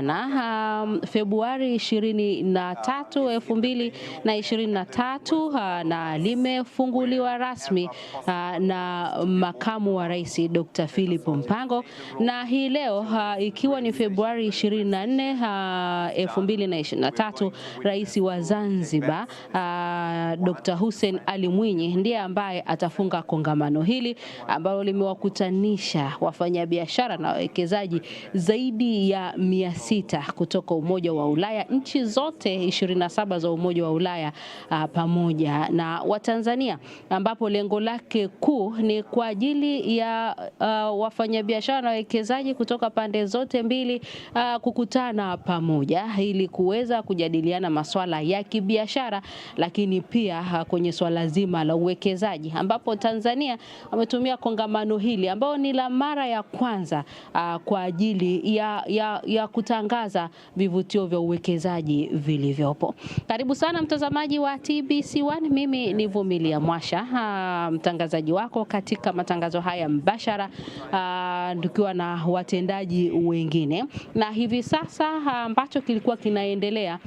jana Februari 23, 2023 na limefunguliwa rasmi na makamu wa rais Dr. Philip Mpango, na hii leo ikiwa ni Februari 24, 2023, rais wa Zanzibar Dr. Hussein Ali Mwinyi ndiye ambaye atafunga kongamano hili ambalo limewakutanisha wafanyabiashara na wawekezaji zaidi ya 600 kutoka Umoja wa Ulaya, nchi zote 27 za Umoja wa Ulaya pamoja na Watanzania, ambapo lengo lake kuu ni kwa ajili ya wafanyabiashara na wawekezaji kutoka pande zote mbili kukutana pamoja ili kuweza kujadiliana masuala ya kibiashara, lakini pia kwenye swala zima la uwekezaji, ambapo Tanzania wametumia kongamano hili ambao ni la mara ya kwanza kwa ajili ya kutangaza vivutio vya uwekezaji vilivyopo. Karibu sana mtazamaji wa TBC1, mimi ni Vumilia Mwasha, mtangazaji wako katika matangazo haya mbashara, tukiwa na watendaji wengine, na hivi sasa ambacho kilikuwa kinaendelea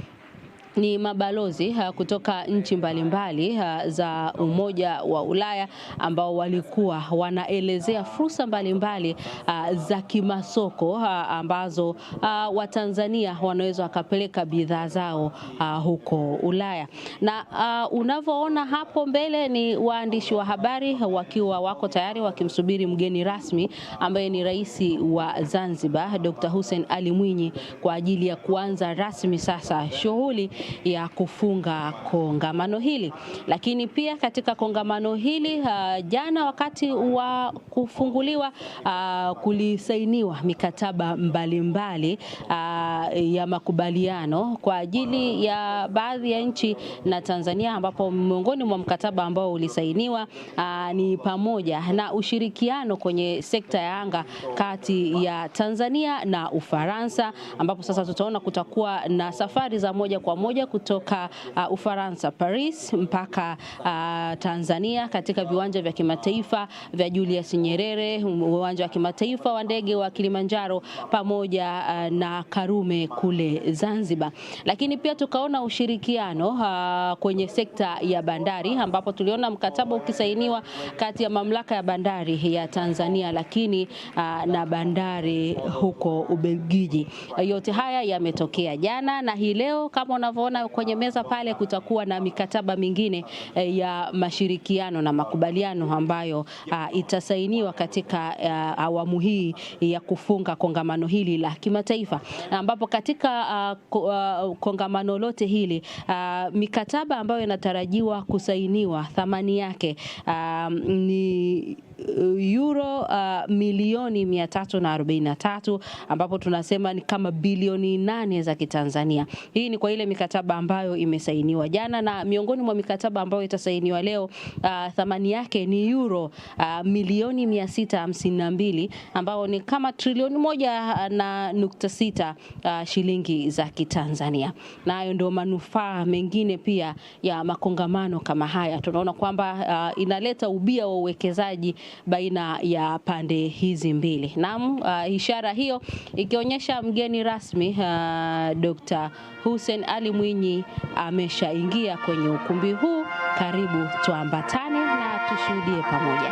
ni mabalozi kutoka nchi mbalimbali za Umoja wa Ulaya ambao walikuwa wanaelezea fursa mbalimbali za kimasoko ambazo Watanzania wanaweza wakapeleka bidhaa zao huko Ulaya. Na unavyoona hapo mbele ni waandishi wa habari wakiwa wako tayari wakimsubiri mgeni rasmi ambaye ni rais wa Zanzibar Dr. Hussein Ali Mwinyi kwa ajili ya kuanza rasmi sasa shughuli ya kufunga kongamano hili. Lakini pia katika kongamano hili jana wakati wa kufunguliwa kulisainiwa mikataba mbalimbali ya makubaliano kwa ajili ya baadhi ya nchi na Tanzania, ambapo miongoni mwa mkataba ambao ulisainiwa ni pamoja na ushirikiano kwenye sekta ya anga kati ya Tanzania na Ufaransa, ambapo sasa tutaona kutakuwa na safari za moja kwa moja kutoka Ufaransa Paris mpaka Tanzania katika viwanja vya kimataifa vya Julius Nyerere, uwanja wa kimataifa wa ndege wa Kilimanjaro pamoja na Karume kule Zanzibar. Lakini pia tukaona ushirikiano kwenye sekta ya bandari, ambapo tuliona mkataba ukisainiwa kati ya mamlaka ya bandari ya Tanzania lakini na bandari huko Ubelgiji. Yote haya yametokea jana, na hii leo kama unavyoona kwenye meza pale kutakuwa na mikataba mingine ya mashirikiano na makubaliano ambayo itasainiwa katika awamu hii ya kufunga kongamano hili la kimataifa, ambapo katika kongamano lote hili mikataba ambayo inatarajiwa kusainiwa thamani yake ni euro milioni 343, ambapo tunasema ni kama bilioni 8 za Kitanzania. Hii ni kwa ile mikataba ambayo imesainiwa jana, na miongoni mwa mikataba ambayo itasainiwa leo thamani yake ni euro milioni 652, ambao ni kama trilioni 1.6 shilingi za Kitanzania. Na hayo ndio manufaa mengine pia ya makongamano kama haya. Tunaona kwamba inaleta ubia wa uwekezaji baina ya pande hizi mbili. Naam, ishara hiyo ikionyesha mgeni rasmi Dr. Hussein Ali Mwinyi ameshaingia kwenye ukumbi huu. Karibu tuambatane na tushuhudie pamoja.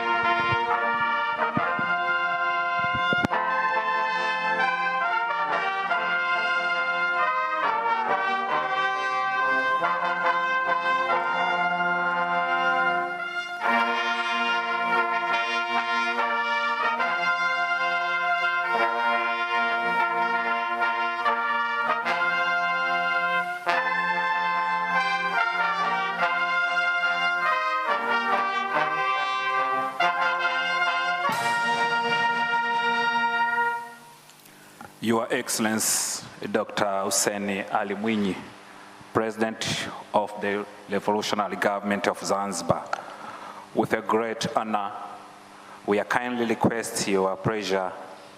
Your Excellency Dr. Hussein Ali Mwinyi, President of the Revolutionary Government of Zanzibar, with a great honor, we kindly request your pleasure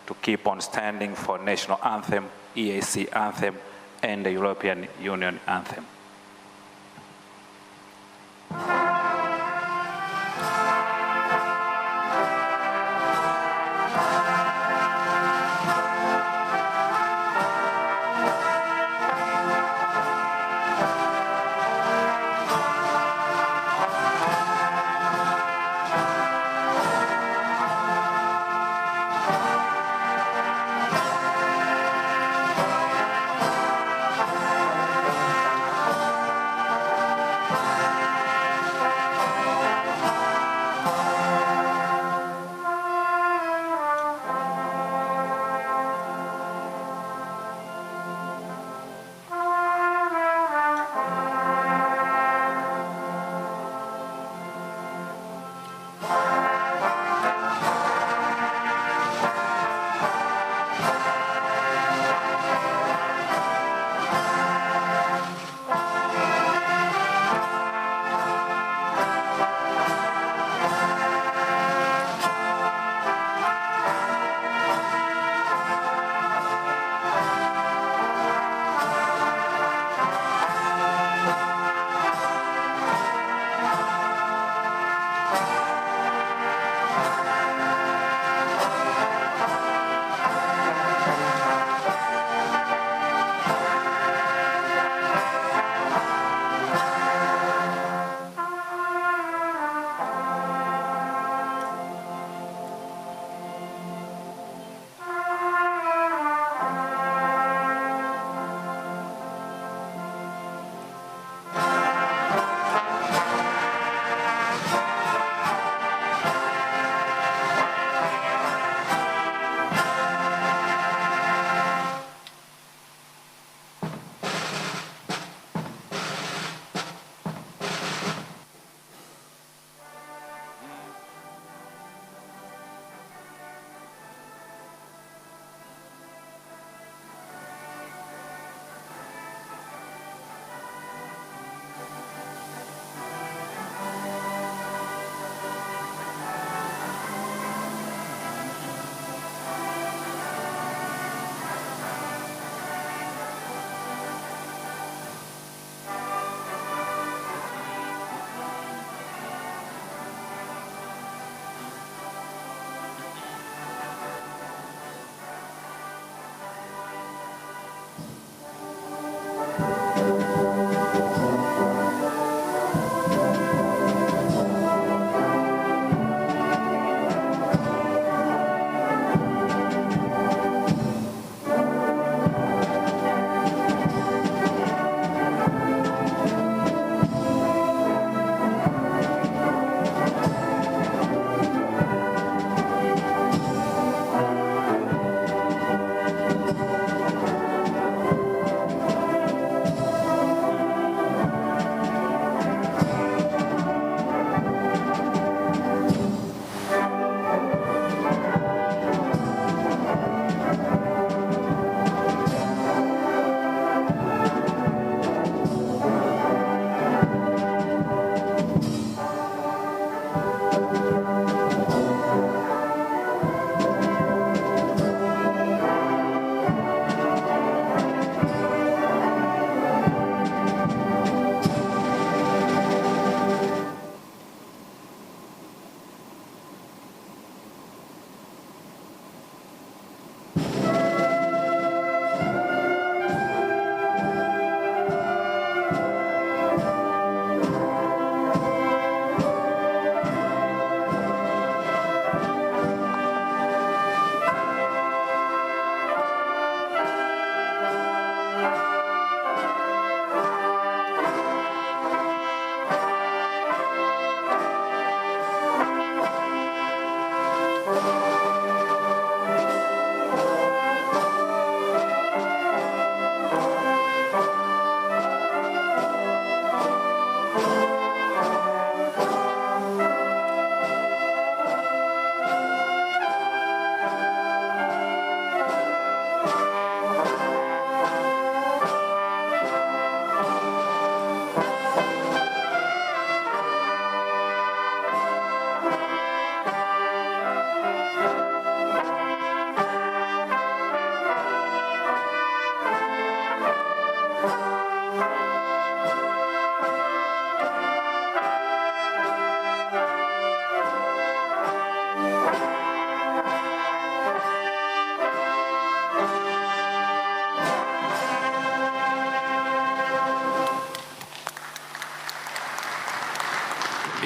to keep on standing for national anthem, EAC anthem, and the European Union anthem.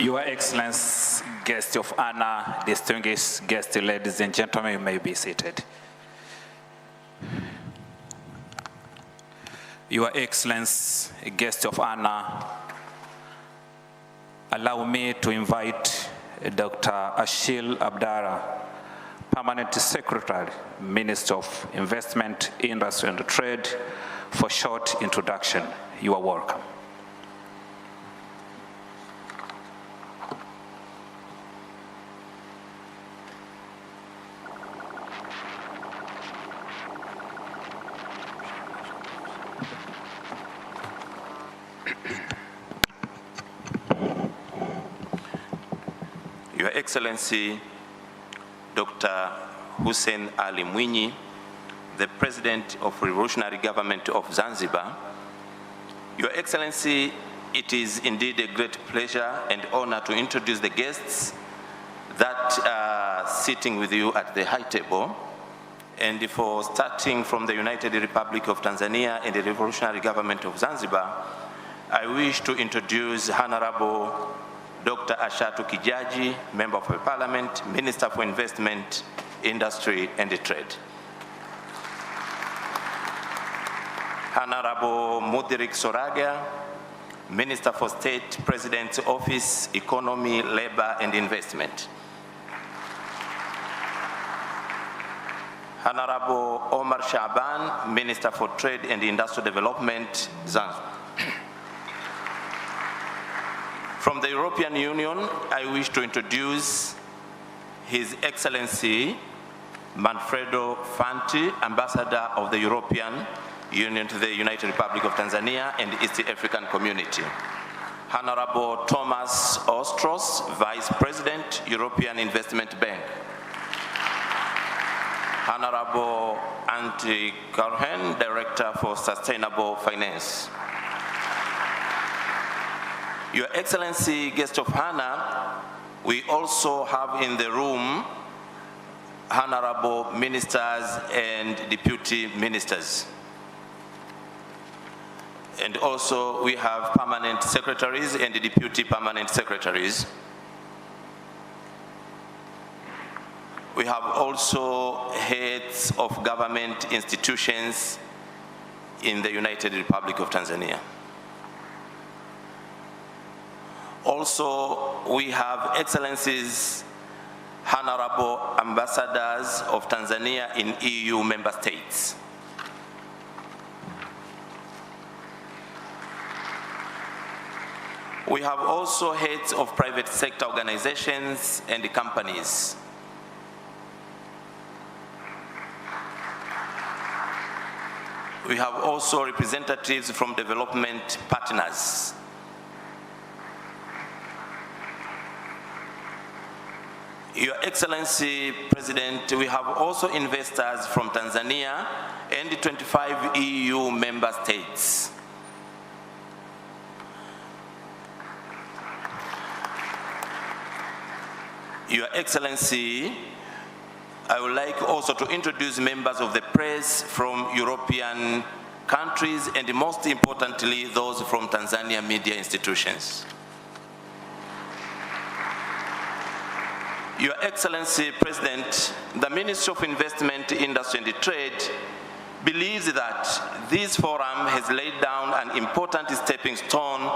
Your Excellency, guest of honor, distinguished guests, ladies and gentlemen, you may be seated. Your Excellency, guest of honor, allow me to invite Dr. Ashil Abdara, Permanent Secretary, Minister of Investment, Industry and Trade, for short introduction. You are welcome. Your Excellency, Dr. Hussein Ali Mwinyi, the President of Revolutionary Government of Zanzibar. Your Excellency, it is indeed a great pleasure and honor to introduce the guests that are sitting with you at the high table. And for starting from the United Republic of Tanzania and the Revolutionary Government of Zanzibar, I wish to introduce Honorable Dr. Ashatu Kijaji, Member of Parliament, Minister for Investment, Industry and Trade. Honorable Mudrik Soraga, Minister for State, President's Office, Economy, Labor and Investment. Honorable Omar Shaban, Minister for Trade and Industrial Development, Zanzibar. From the European Union, I wish to introduce His Excellency Manfredo Fanti, Ambassador of the European Union to the United Republic of Tanzania and East African Community. Honorable Thomas Ostros, Vice President, European Investment Bank. Honorable Antti Karhen, Director for Sustainable Finance. Your Excellency, guest of honor, we also have in the room honorable ministers and deputy ministers. And also we have permanent secretaries and deputy permanent secretaries. We have also heads of government institutions in the United Republic of Tanzania. Also, we have excellencies, honorable ambassadors of Tanzania in EU member states. We have also heads of private sector organizations and companies. We have also representatives from development partners. Your Excellency, President, we have also investors from Tanzania and 25 EU member states. Your Excellency, I would like also to introduce members of the press from European countries and most importantly, those from Tanzania media institutions. Your Excellency, President, the Ministry of Investment, Industry and Trade believes that this forum has laid down an important stepping stone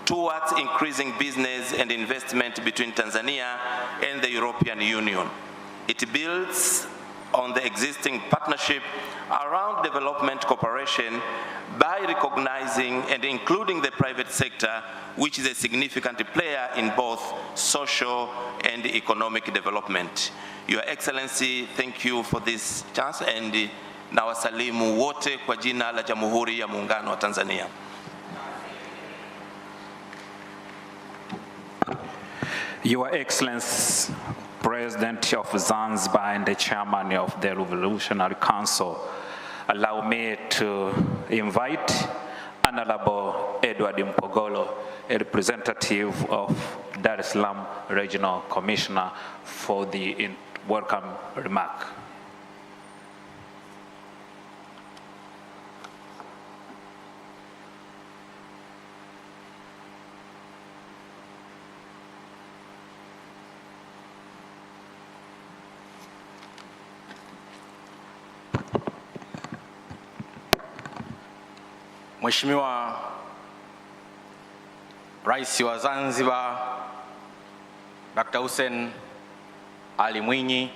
towards increasing business and investment between Tanzania and the European Union. It builds on the existing partnership around development cooperation by recognizing and including the private sector, which is a significant player in both social and economic development. Your Excellency, thank you for this chance, and na wasalimu wote kwa jina la Jamhuri ya Muungano wa Tanzania. Your Excellency, President of Zanzibar and the Chairman of the Revolutionary Council, allow me to invite Honorable Edward Mpogolo, a representative of Dar es Salaam Regional Commissioner, for the welcome remark. Mheshimiwa Rais wa Zanzibar Dr. Hussein Ali Mwinyi,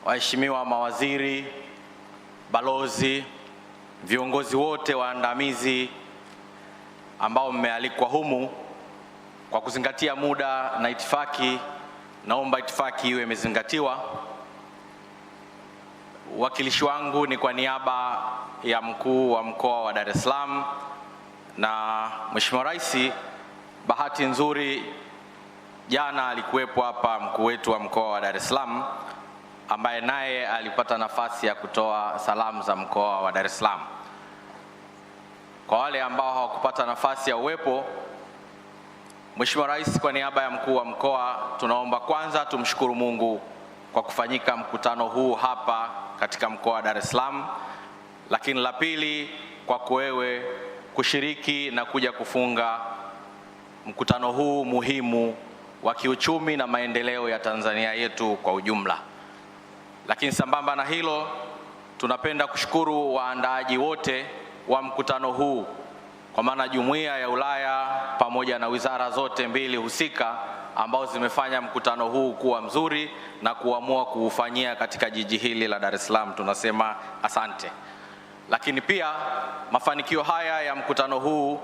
waheshimiwa mawaziri, balozi, viongozi wote waandamizi ambao mmealikwa humu, kwa kuzingatia muda na itifaki, naomba itifaki iwe imezingatiwa. Uwakilishi wangu ni kwa niaba ya mkuu wa mkoa wa Dar es Salaam, na Mheshimiwa Rais, bahati nzuri jana alikuwepo hapa mkuu wetu wa mkoa wa Dar es Salaam ambaye naye alipata nafasi ya kutoa salamu za mkoa wa Dar es Salaam. Kwa wale ambao hawakupata nafasi ya uwepo, Mheshimiwa Rais, kwa niaba ya mkuu wa mkoa tunaomba kwanza tumshukuru Mungu kwa kufanyika mkutano huu hapa katika mkoa wa Dar es Salaam, lakini la pili kwa wewe kushiriki na kuja kufunga mkutano huu muhimu wa kiuchumi na maendeleo ya Tanzania yetu kwa ujumla. Lakini sambamba na hilo, tunapenda kushukuru waandaaji wote wa mkutano huu, kwa maana Jumuiya ya Ulaya pamoja na wizara zote mbili husika ambao zimefanya mkutano huu kuwa mzuri na kuamua kuufanyia katika jiji hili la Dar es Salaam. Tunasema asante. Lakini pia mafanikio haya ya mkutano huu,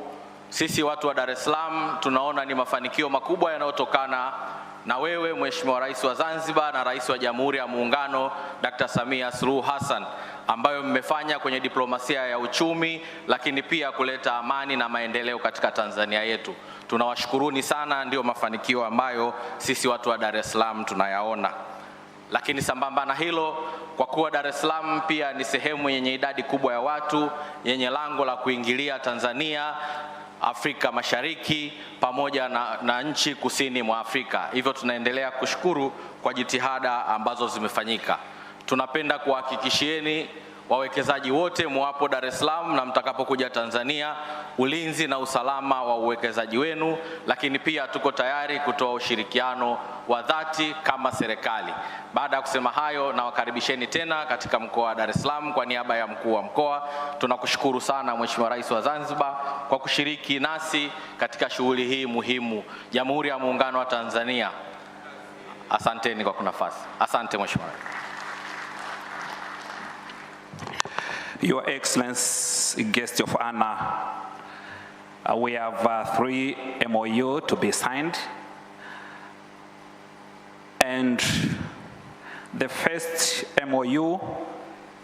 sisi watu wa Dar es Salaam tunaona ni mafanikio makubwa yanayotokana na wewe Mheshimiwa Rais wa Zanzibar na Rais wa Jamhuri ya Muungano Dr. Samia Suluhu Hassan, ambayo mmefanya kwenye diplomasia ya uchumi, lakini pia kuleta amani na maendeleo katika Tanzania yetu. Tunawashukuruni sana, ndio mafanikio ambayo sisi watu wa Dar es Salaam tunayaona. Lakini sambamba na hilo, kwa kuwa Dar es Salaam pia ni sehemu yenye idadi kubwa ya watu, yenye lango la kuingilia Tanzania, Afrika Mashariki pamoja na nchi kusini mwa Afrika. Hivyo tunaendelea kushukuru kwa jitihada ambazo zimefanyika. Tunapenda kuhakikishieni wawekezaji wote mwapo Dar es Salaam na mtakapokuja Tanzania, ulinzi na usalama wa uwekezaji wenu, lakini pia tuko tayari kutoa ushirikiano wa dhati kama serikali. Baada ya kusema hayo, na wakaribisheni tena katika mkoa wa Dar es Salaam. Kwa niaba ya mkuu wa mkoa, tunakushukuru sana Mheshimiwa Rais wa Zanzibar kwa kushiriki nasi katika shughuli hii muhimu. Jamhuri ya Muungano wa Tanzania, asanteni kwa nafasi. Asante Mheshimiwa. Your Excellency, guest of honor, we have 3 MOU to be signed. And the first MOU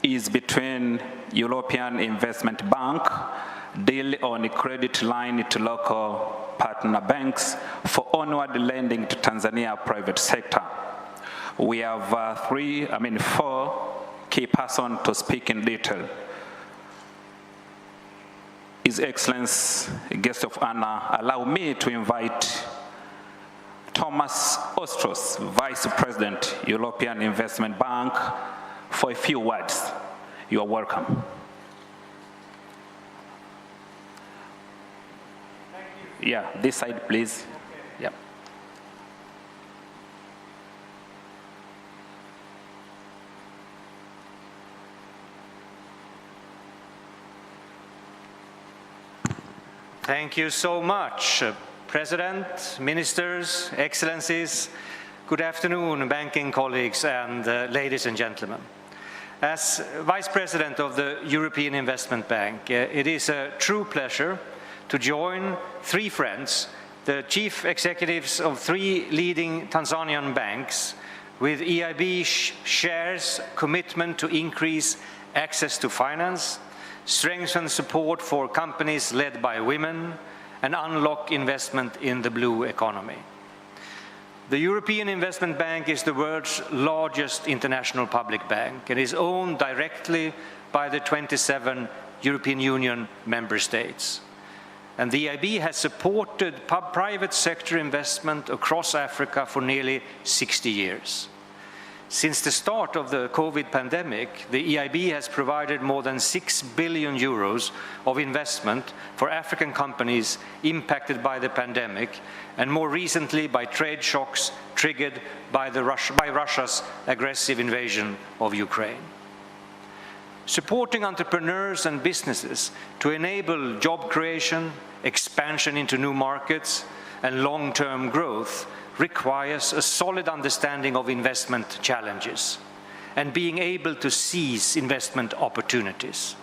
is between European Investment Bank, deal on a credit line to local partner banks for onward lending to Tanzania private sector. We have 4 key persons to speak in detail. His Excellency, guest of honor, allow me to invite Thomas Ostros, Vice President, European Investment Bank, for a few words. You are welcome. Thank you. Yeah, this side, please. Okay. Yeah. Thank you so much, President, Ministers, Excellencies. Good afternoon, banking colleagues and ladies and gentlemen. As Vice President of the European Investment Bank, it is a true pleasure to join 3 friends, the chief executives of 3 leading Tanzanian banks, with EIB shares commitment to increase access to finance, strengthen support for companies led by women, and unlock investment in the blue economy. The European Investment Bank is the world's largest international public bank and is owned directly by the 27 European Union member states. And the EIB has supported private sector investment across Africa for nearly 60 years. Since the start of the COVID pandemic, the EIB has provided more than 6 billion euros of investment for African companies impacted by the pandemic, and more recently by trade shocks triggered by Russia's aggressive invasion of Ukraine. Supporting entrepreneurs and businesses to enable job creation, expansion into new markets, and long-term growth requires a solid understanding of investment challenges and being able to seize investment opportunities.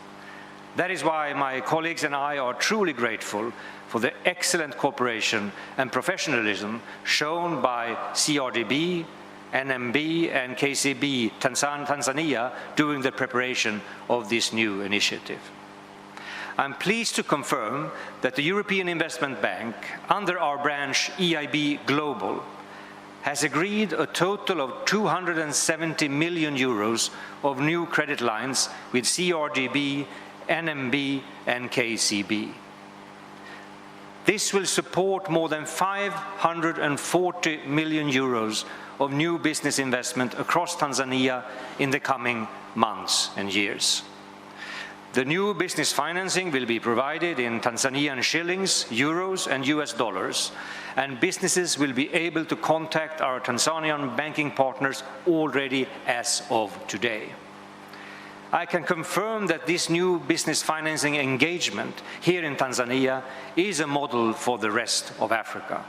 That is why my colleagues and I are truly grateful for the excellent cooperation and professionalism shown by CRDB, NMB, and KCB Tanzania during the preparation of this new initiative. I'm pleased to confirm that the European Investment Bank, under our branch EIB Global, has agreed a total of 270 million euros of new credit lines with CRDB, NMB, and KCB. This will support more than 540 million euros of new business investment across Tanzania in the coming months and years. The new business financing will be provided in Tanzanian shillings, euros, and US dollars, and businesses will be able to contact our Tanzanian banking partners already as of today. I can confirm that this new business financing engagement here in Tanzania is a model for the rest of Africa.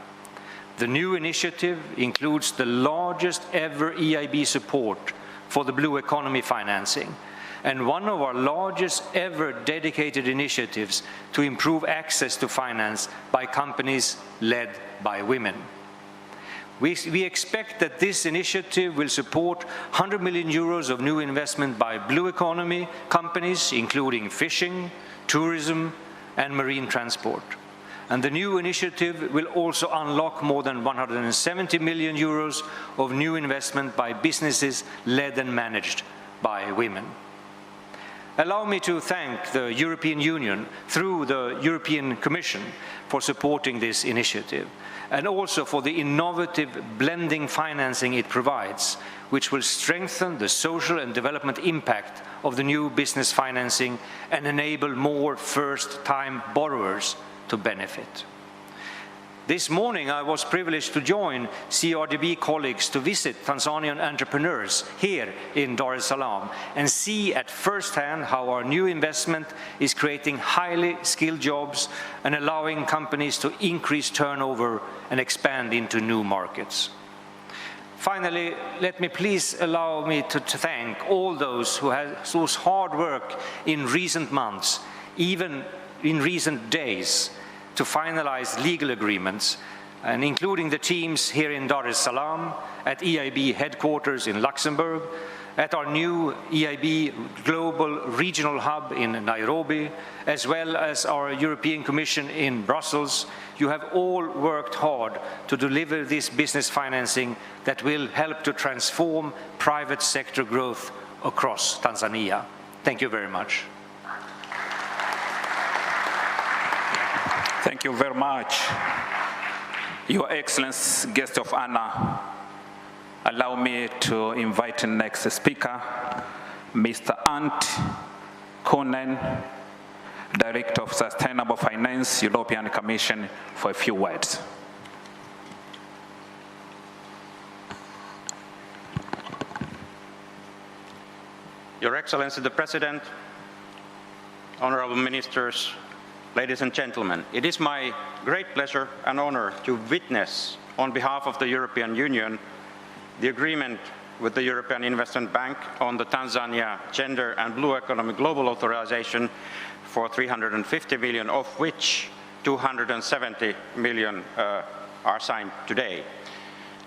The new initiative includes the largest ever EIB support for the blue economy financing, and one of our largest ever dedicated initiatives to improve access to finance by companies led by women. We expect that this initiative will support 100 million euros of new investment by blue economy companies, including fishing, tourism, and marine transport. And the new initiative will also unlock more than 170 million euros of new investment by businesses led and managed by women. Allow me to thank the European Union through the European Commission for supporting this initiative, and also for the innovative blending financing it provides, which will strengthen the social and development impact of the new business financing and enable more first-time borrowers to benefit. This morning, I was privileged to join CRDB colleagues to visit Tanzanian entrepreneurs here in Dar es Salaam and see at first hand how our new investment is creating highly skilled jobs and allowing companies to increase turnover and expand into new markets. Finally, let me please allow me to thank all those whose hard work in recent months, even in recent days, to finalize legal agreements, and including the teams here in Dar es Salaam, at EIB headquarters in Luxembourg, at our new EIB Global Regional Hub in Nairobi, as well as our European Commission in Brussels. You have all worked hard to deliver this business financing that will help to transform private sector growth across Tanzania. Thank you very much. Thank you very much. Your Excellency, guest of honor, allow me to invite the next speaker, Mr. Ant Konen, Director of Sustainable Finance, European Commission, for a few words. Your Excellency the President, honorable ministers, ladies and gentlemen, it is my great pleasure and honor to witness, on behalf of the European Union, the agreement with the European Investment Bank on the Tanzania Gender and Blue Economy Global Authorization for 350 million, of which 270 million are signed today.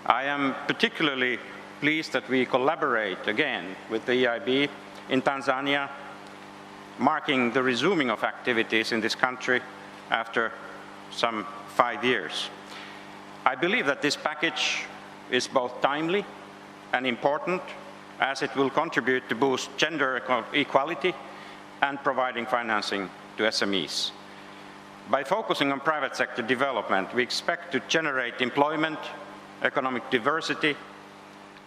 I am particularly pleased that we collaborate again with the EIB in Tanzania, marking the resuming of activities in this country after some 5 years. I believe that this package is both timely and important, as it will contribute to boost gender equality and providing financing to SMEs. By focusing on private sector development, we expect to generate employment, economic diversity,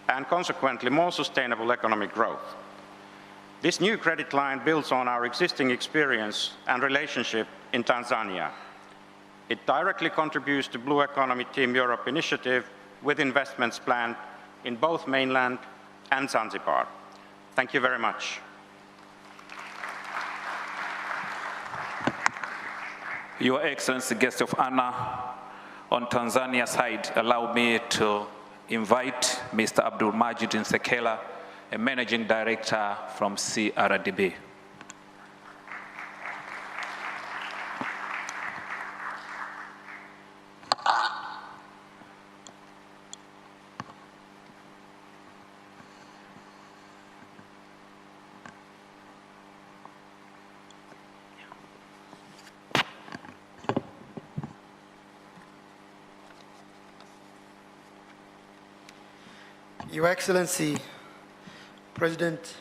and consequently more sustainable economic growth. This new credit line builds on our existing experience and relationship in Tanzania. It directly contributes to Blue Economy Team Europe initiative with investments planned in both mainland and Zanzibar. Thank you very much. Your Excellency, guest of honor, on Tanzania side, allow me to invite Mr. Abdul Majid Nsekela, a Managing Director from CRDB. Your Excellency, President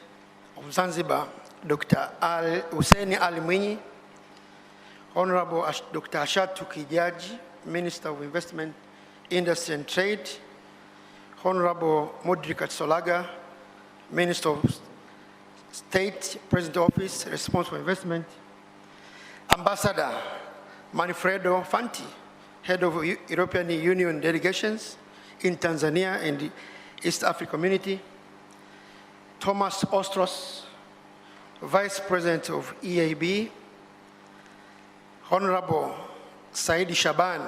of Zanzibar, Dr. Hussein Ali Mwinyi, Honorable Dr. Ashatu Kijaji, Minister of Investment, Industry and Trade, Honorable Mudrika Solaga, Minister of State, President Office, Responsible for Investment, Ambassador Manfredo Fanti, Head of European Union Delegations in Tanzania and the East African Community, Thomas Ostros, Vice President of EAB, Honorable Saidi Shaban,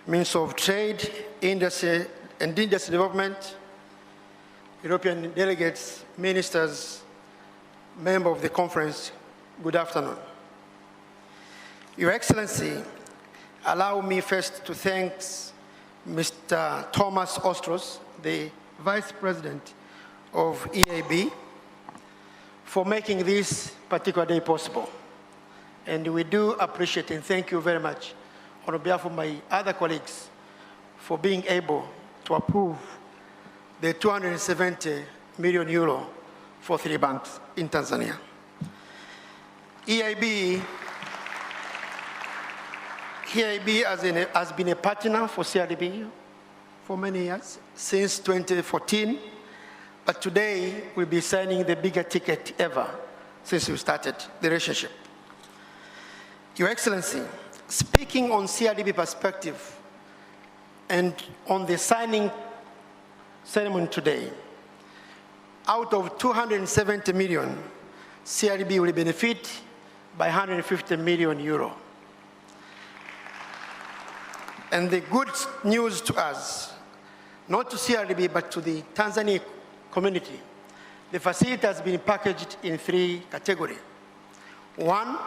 Minister of Trade, Industry and Industry Development, European delegates, ministers, member of the conference, good afternoon. Your Excellency, allow me first to thank Mr. Thomas Ostros, the Vice President of EAB, for making this particular day possible. And we do appreciate and thank you very much on behalf of my other colleagues for being able to approve the 270 million euro for 3 banks in Tanzania. EAB has been a partner for CRDB for many years, since 2014, but today we'll be signing the bigger ticket ever since we started the relationship. Your Excellency, speaking on CRDB perspective and on the signing ceremony today, out of 270 million, CRDB will benefit by 150 million euro. And the good news to us, not to CRDB, but to the Tanzania community, the facility has been packaged in 3 categories. 1,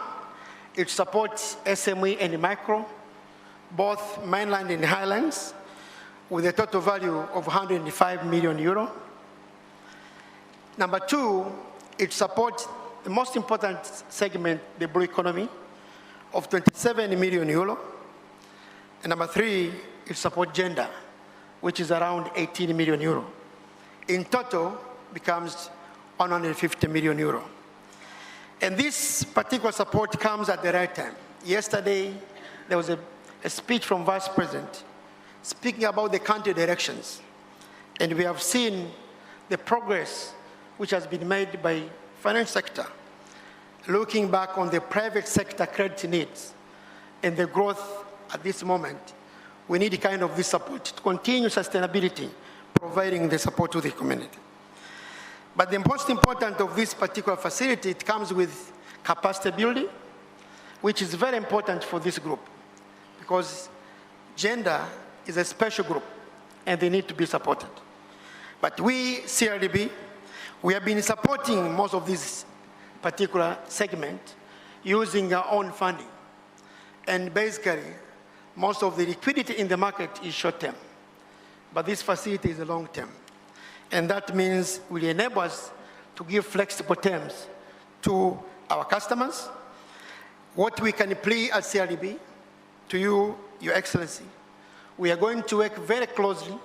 it supports SME and micro, both mainland and highlands, with a total value of 105 million euro. Number 2, it supports the most important segment, the blue economy, of 27 million euro. And number 3, it supports gender, which is around 18 million euro. In total, becomes 150 million euro. And this particular support comes at the right time. Yesterday, there was a speech from Vice President speaking about the country directions. And we have seen the progress which has been made by financial sector, looking back on the private sector credit needs and the growth at this moment. We need kind of this support to continue sustainability, providing the support to the community. But the most important of this particular facility, it comes with capacity building, which is very important for this group, because gender is a special group and they need to be supported. But we, CRDB, we have been supporting most of this particular segment using our own funding. And basically, most of the liquidity in the market is short-term, but this facility is a long-term. And that means will enable us to give flexible terms to our customers. What we can plea at CRDB, to you, Your Excellency, we are going to work very closely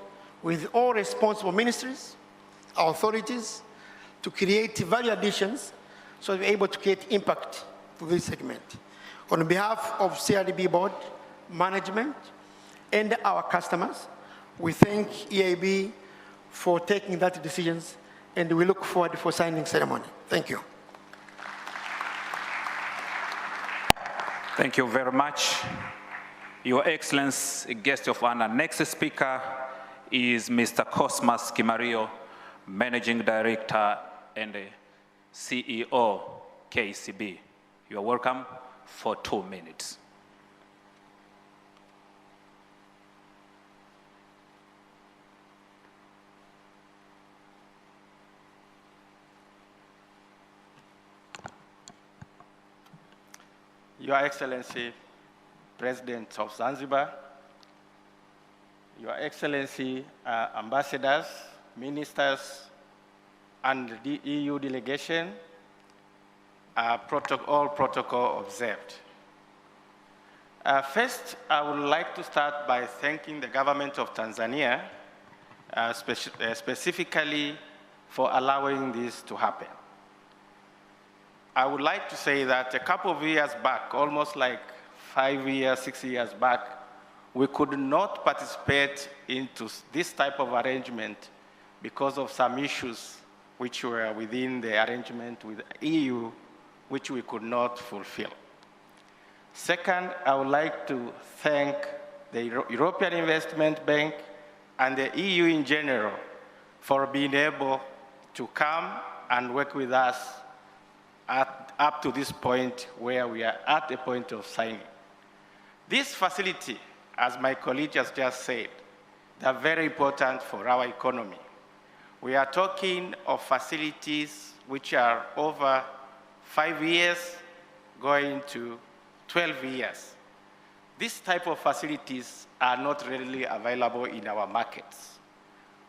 with all responsible ministries, our authorities, to create value additions so we're able to create impact to this segment. On behalf of CRDB board, management, and our customers, we thank EAB for taking that decisions, and we look forward for signing ceremony. Thank you. Thank you very much. Your Excellency, guest of honor. Next speaker is Mr. Cosmas Kimario, Managing Director and CEO, KCB. You are welcome for 2 minutes. Your Excellency, President of Zanzibar, Your Excellency, ambassadors, ministers, and the EU delegation, all protocol observed. First, I would like to start by thanking the government of Tanzania, specifically for allowing this to happen. I would like to say that a couple of years back, almost like 5 years, 6 years back, we could not participate into this type of arrangement because of some issues which were within the arrangement with the EU, which we could not fulfill. Second, I would like to thank the European Investment Bank and the EU in general for being able to come and work with us up to this point where we are at the point of signing. This facility, as my colleague has just said, are very important for our economy. We are talking of facilities which are over 5 years going to 12 years. This type of facilities are not readily available in our markets.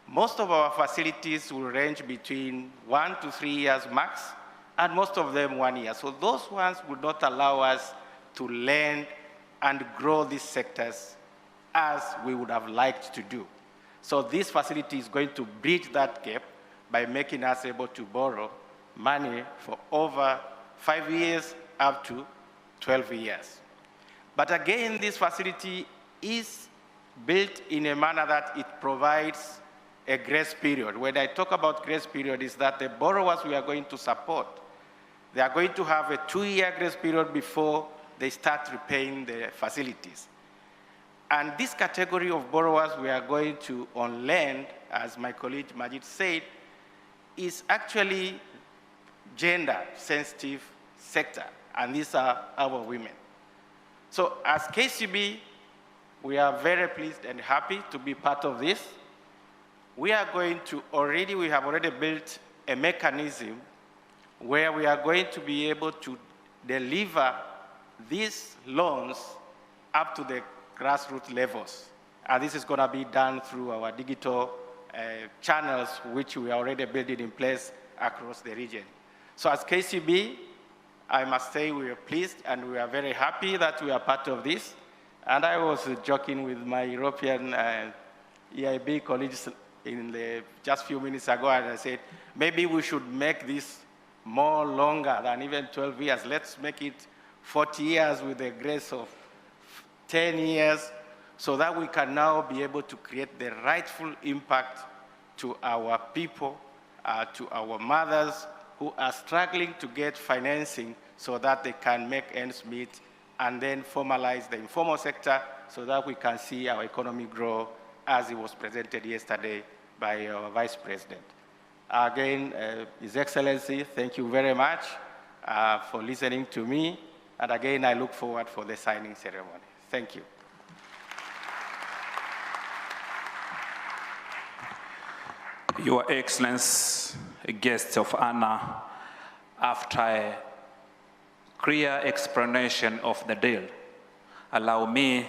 Most of our facilities will range between 1 to 3 years max, and most of them 1 year. So those ones would not allow us to lend and grow these sectors as we would have liked to do. So this facility is going to bridge that gap by making us able to borrow money for over 5 years up to 12 years. But again, this facility is built in a manner that it provides a grace period. When I talk about grace period, is that the borrowers we are going to support, they are going to have a 2-year grace period before they start repaying the facilities. And this category of borrowers we are going to on lend, as my colleague Majid said, is actually gender-sensitive sector, and these are our women. So as KCB, we are very pleased and happy to be part of this. We have already built a mechanism where we are going to be able to deliver these loans up to the grassroots levels. And this is going to be done through our digital channels, which we are already building in place across the region. So as KCB, I must say we are pleased and we are very happy that we are part of this. And I was joking with my European EIB colleagues just a few minutes ago, and I said, maybe we should make this more longer than even 12 years. Let's make it 40 years with a grace of 10 years so that we can now be able to create the rightful impact to our people, to our mothers who are struggling to get financing so that they can make ends meet and then formalize the informal sector so that we can see our economy grow as it was presented yesterday by our Vice President. Again, His Excellency, thank you very much for listening to me. And again, I look forward for the signing ceremony. Thank you. Your Excellency, guests of honor, after a clear explanation of the deal, allow me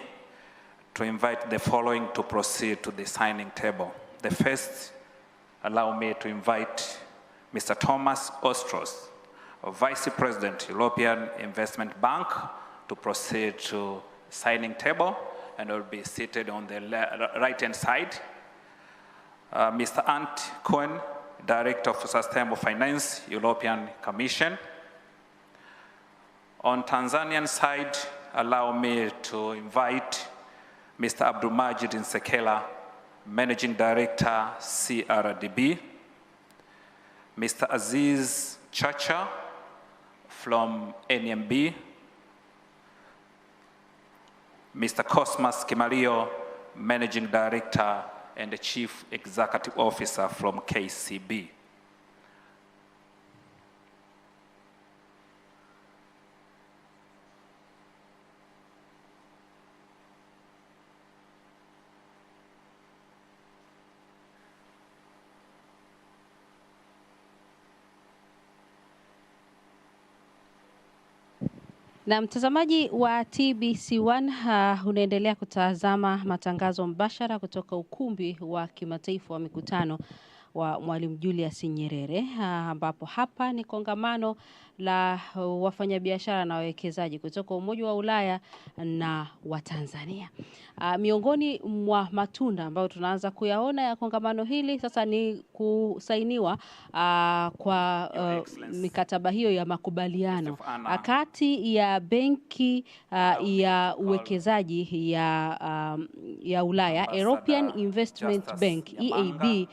to invite the following to proceed to the signing table. The first, allow me to invite Mr. Thomas Ostros, Vice President, European Investment Bank, to proceed to signing table, and will be seated on the right-hand side. Mr. Ant Cohen, Director of Sustainable Finance, European Commission. On Tanzanian side, allow me to invite Mr. Abdulmajid Nsekela, Managing Director, CRDB. Mr. Aziz Chacha from NMB. Mr. Cosmas Kimario, Managing Director and the Chief Executive Officer from KCB. Na mtazamaji wa TBC1 unaendelea kutazama matangazo mbashara kutoka ukumbi wa kimataifa wa mikutano wa Mwalimu Julius Nyerere, ambapo hapa ni kongamano la wafanyabiashara na wawekezaji kutoka Umoja wa Ulaya na wa Tanzania. Miongoni mwa matunda ambayo tunaanza kuyaona ya kongamano hili sasa ni kusainiwa kwa mikataba hiyo ya makubaliano kati ya benki ya uwekezaji ya Ulaya, European Investment Bank EAB,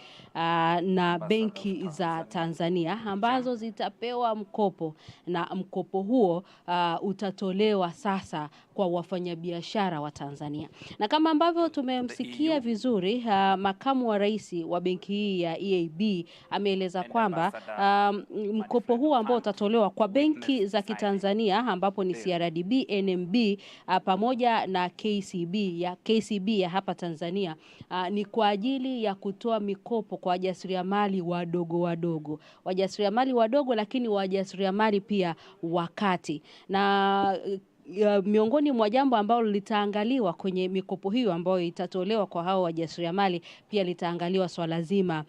na benki za Tanzania ambazo zitapewa mkopo, na mkopo huo utatolewa sasa kwa wafanyabiashara wa Tanzania. Na kama ambavyo tumemsikia vizuri, makamu wa rais wa benki hii ya EAB ameeleza kwamba mkopo huo ambao utatolewa kwa benki za Kitanzania ambapo ni CRDB, NMB pamoja na KCB ya hapa Tanzania ni kwa ajili ya kutoa mikopo kwa wajasiriamali wadogo, lakini wajasiriamali pia wakati. Na miongoni mwa jambo ambalo litaangaliwa kwenye mikopo hiyo ambayo itatolewa kwa hao wajasiriamali, pia litaangaliwa swala zima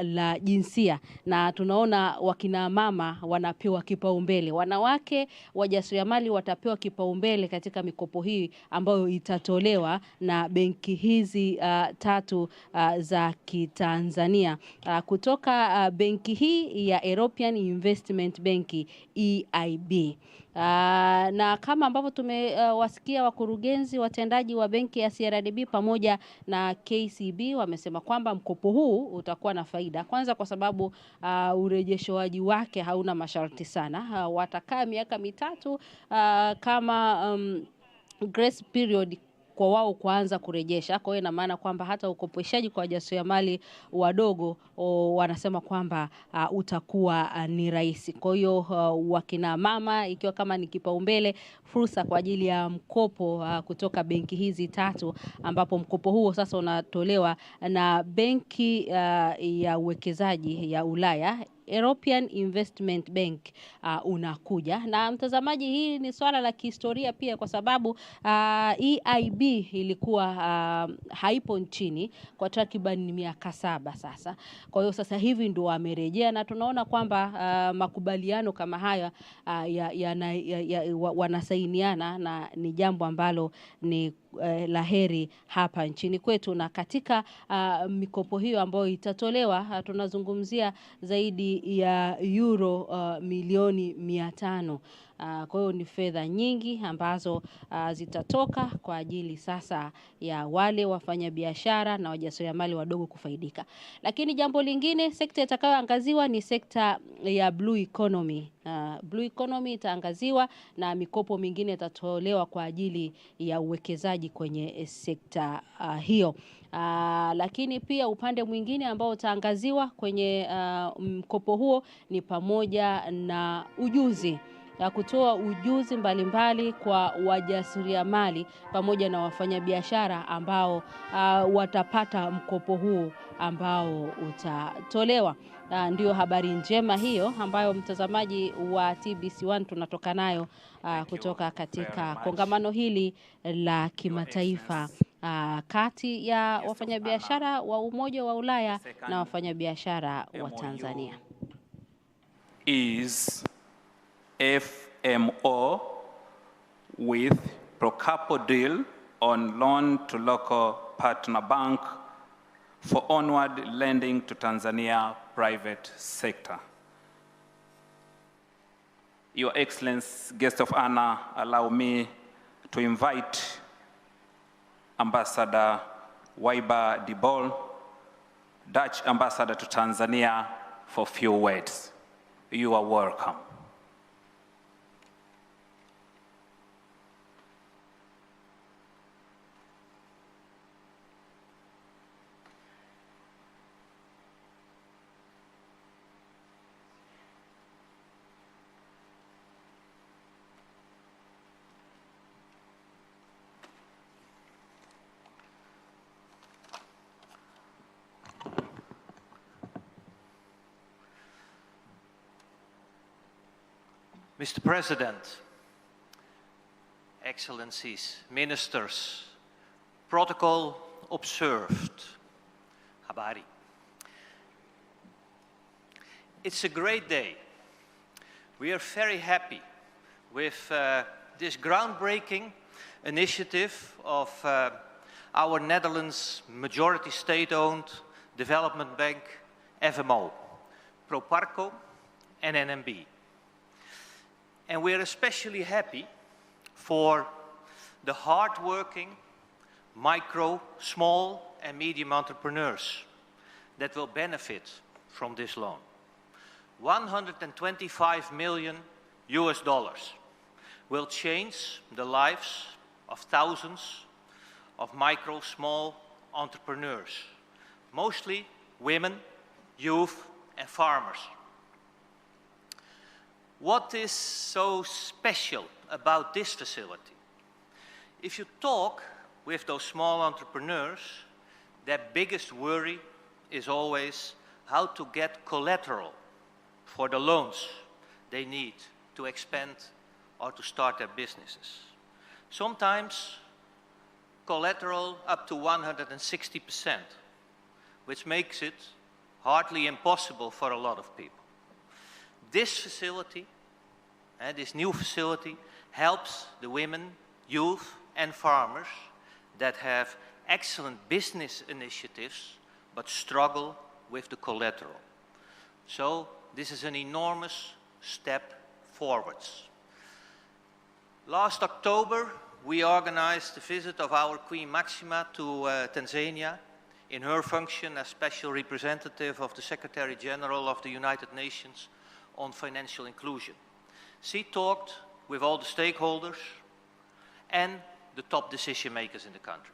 la jinsia, na tunaona wakina mama wanapewa kipaumbele. Wanawake wajasiriamali watapewa kipaumbele katika mikopo hii ambayo itatolewa na benki hizi tatu za Kitanzania, kutoka benki hii ya European Investment Bank EIB. Na kama ambavyo tumewasikia wakurugenzi watendaji wa benki ya CRDB pamoja na KCB wamesema kwamba mkopo huu utakuwa na faida. Kwanza kwa sababu urejeshowaji wake hauna masharti sana. Watakaa miaka mitatu kama grace period kwa wao kuanza kurejesha. Kwa hiyo ina maana kwamba hata ukopeshaji kwa wajasiriamali wadogo wanasema kwamba utakuwa ni rahisi. Kwa hiyo wakina mama, ikiwa kama ni kipaumbele, fursa kwa ajili ya mkopo kutoka benki hizi tatu, ambapo mkopo huo sasa unatolewa na benki ya uwekezaji ya Ulaya, European Investment Bank, unakuja. Na mtazamaji, hii ni swala la kihistoria pia kwa sababu EIB ilikuwa haipo nchini kwa takriban miaka 7 sasa. Kwa hiyo sasa hivi ndio wamerejea, na tunaona kwamba makubaliano kama haya wanasainiana, na ni jambo ambalo ni laheri hapa nchini kwetu. Na katika mikopo hiyo ambayo itatolewa, tunazungumzia zaidi ya euro milioni 500. Kwa hiyo ni fedha nyingi ambazo zitatoka kwa ajili sasa ya wale wafanyabiashara na wajasiriamali wadogo kufaidika. Lakini jambo lingine, sekta itakayoangaziwa ni sekta ya blue economy. Blue economy itaangaziwa na mikopo mingine itatolewa kwa ajili ya uwekezaji kwenye sekta hiyo. Lakini pia upande mwingine ambao utaangaziwa kwenye mkopo huo ni pamoja na ujuzi, ya kutoa ujuzi mbalimbali kwa wajasiriamali pamoja na wafanyabiashara ambao watapata mkopo huu ambao utatolewa. Ndio habari njema hiyo ambayo mtazamaji wa TBC1 tunatoka nayo kutoka katika kongamano hili la kimataifa kati ya wafanyabiashara wa Umoja wa Ulaya na wafanyabiashara wa Tanzania. Is FMO with pro-couple deal on loan to local partner bank for onward lending to Tanzania private sector. Your Excellency, guest of honor, allow me to invite Ambassador Waiba Dibol, Dutch Ambassador to Tanzania, for a few words. You are welcome. Mr. President, Excellencies, Ministers, protocol observed. Habari. It's a great day. We are very happy with this groundbreaking initiative of our Netherlands majority state-owned development bank, FMO, Proparco and NMB. And we're especially happy for the hard-working micro, small and medium entrepreneurs that will benefit from this loan. $125 million will change the lives of thousands of micro, small entrepreneurs, mostly women, youth and farmers. What is so special about this facility? If you talk with those small entrepreneurs, their biggest worry is always how to get collateral for the loans they need to expand or to start their businesses. Sometimes collateral up to 160%, which makes it hardly impossible for a lot of people. This facility, this new facility, helps the women, youth and farmers that have excellent business initiatives but struggle with the collateral. So this is an enormous step forwards. Last October, we organized the visit of our Queen Maxima to Tanzania in her function as Special Representative of the Secretary General of the United Nations on financial inclusion. She talked with all the stakeholders and the top decision makers in the country.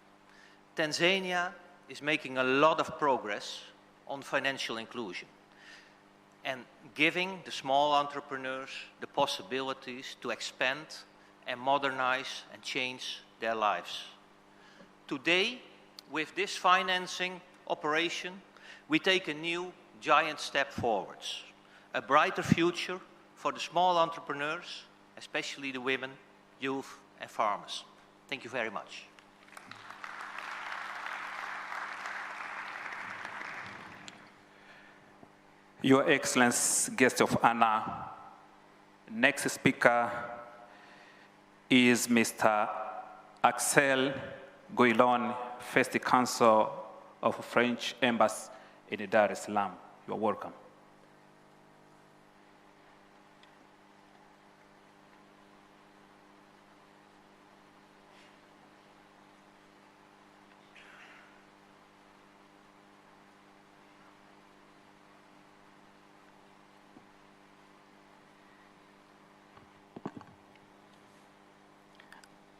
Tanzania is making a lot of progress on financial inclusion and giving the small entrepreneurs the possibilities to expand and modernize and change their lives. Today, with this financing operation, we take a new giant step forwards, a brighter future for the small entrepreneurs, especially the women, youth and farmers. Thank you very much. Your Excellency, guest of honor, next speaker is Mr. Axel Guillon, First Consul of French Embassy in Dar es Salaam. You are welcome.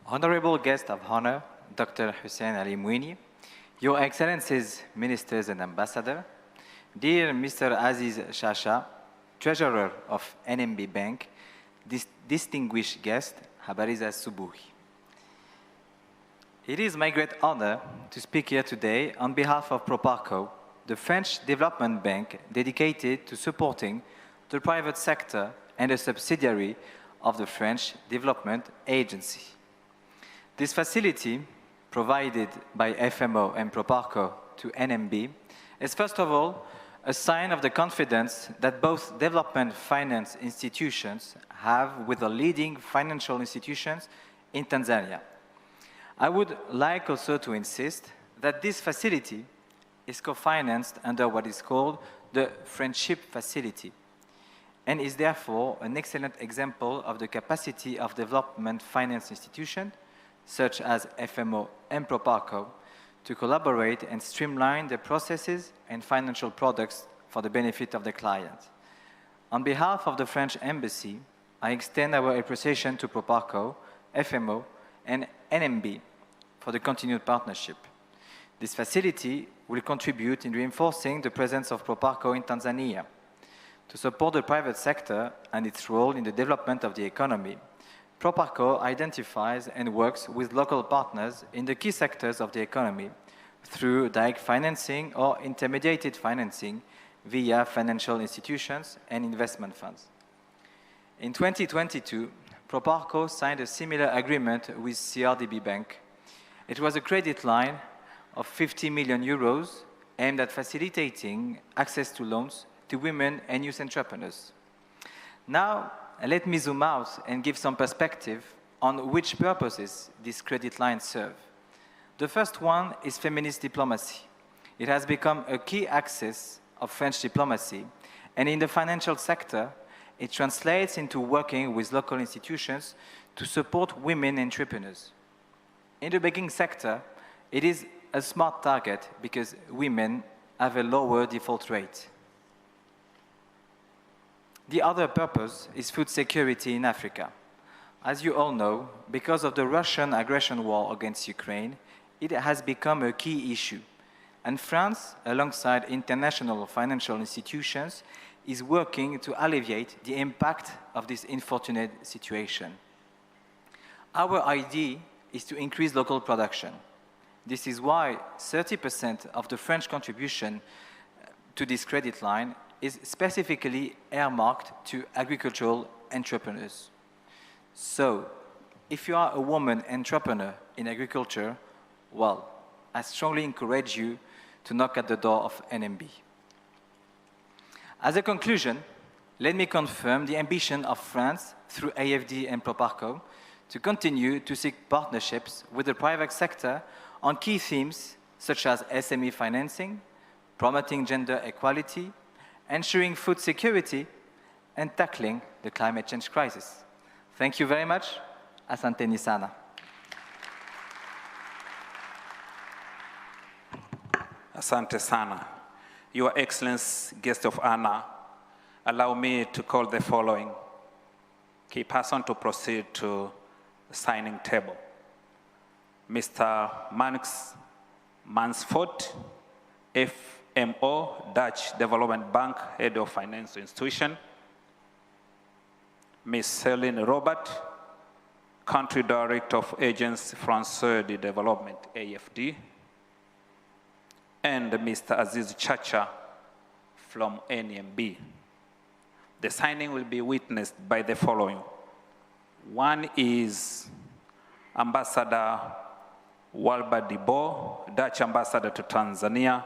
Honorable guest of honor, Dr. Hussein Ali Mouini, Your Excellencies, Ministers and Ambassador, dear Mr. Aziz Shasha, Treasurer of NMB Bank, distinguished guest, Habariza Subuhi. It is my great honor to speak here today on behalf of Proparco, the French development bank dedicated to supporting the private sector and a subsidiary of the French Development Agency. This facility, provided by FMO and Proparco to NMB, is first of all a sign of the confidence that both development finance institutions have with the leading financial institutions in Tanzania. I would like also to insist that this facility is co-financed under what is called the Friendship Facility, and is therefore an excellent example of the capacity of development finance institutions such as FMO and Proparco, to collaborate and streamline the processes and financial products for the benefit of the client. On behalf of the French Embassy, I extend our appreciation to Proparco, FMO, and NMB for the continued partnership. This facility will contribute in reinforcing the presence of Proparco in Tanzania. To support the private sector and its role in the development of the economy, Proparco identifies and works with local partners in the key sectors of the economy through direct financing or intermediated financing via financial institutions and investment funds. In 2022, Proparco signed a similar agreement with CRDB Bank. It was a credit line of 50 million euros aimed at facilitating access to loans to women and youth entrepreneurs. Now, let me zoom out and give some perspective on which purposes these credit lines serve. The first one is feminist diplomacy. It has become a key axis of French diplomacy, and in the financial sector, it translates into working with local institutions to support women entrepreneurs. In the banking sector, it is a smart target because women have a lower default rate. The other purpose is food security in Africa. As you all know, because of the Russian aggression war against Ukraine, it has become a key issue. And France, alongside international financial institutions, is working to alleviate the impact of this unfortunate situation. Our idea is to increase local production. This is why 30% of the French contribution to this credit line is specifically earmarked to agricultural entrepreneurs. So, if you are a woman entrepreneur in agriculture, well, I strongly encourage you to knock at the door of NMB. As a conclusion, let me confirm the ambition of France through AFD and Proparco to continue to seek partnerships with the private sector on key themes such as SME financing, promoting gender equality, ensuring food security, and tackling the climate change crisis. Thank you very much. Asanteni sana. Asante sana. Your Excellency, guest of honor, allow me to call the following key person to proceed to the signing table. Mr. Manix Mansford, FMO, Dutch Development Bank, Head of Financial Institution. Ms. Celine Robert, Country Director of Agence Française de Développement, AFD. And Mr. Aziz Chacha from NMB. The signing will be witnessed by the following. One is Ambassador Walba Dibo, Dutch Ambassador to Tanzania.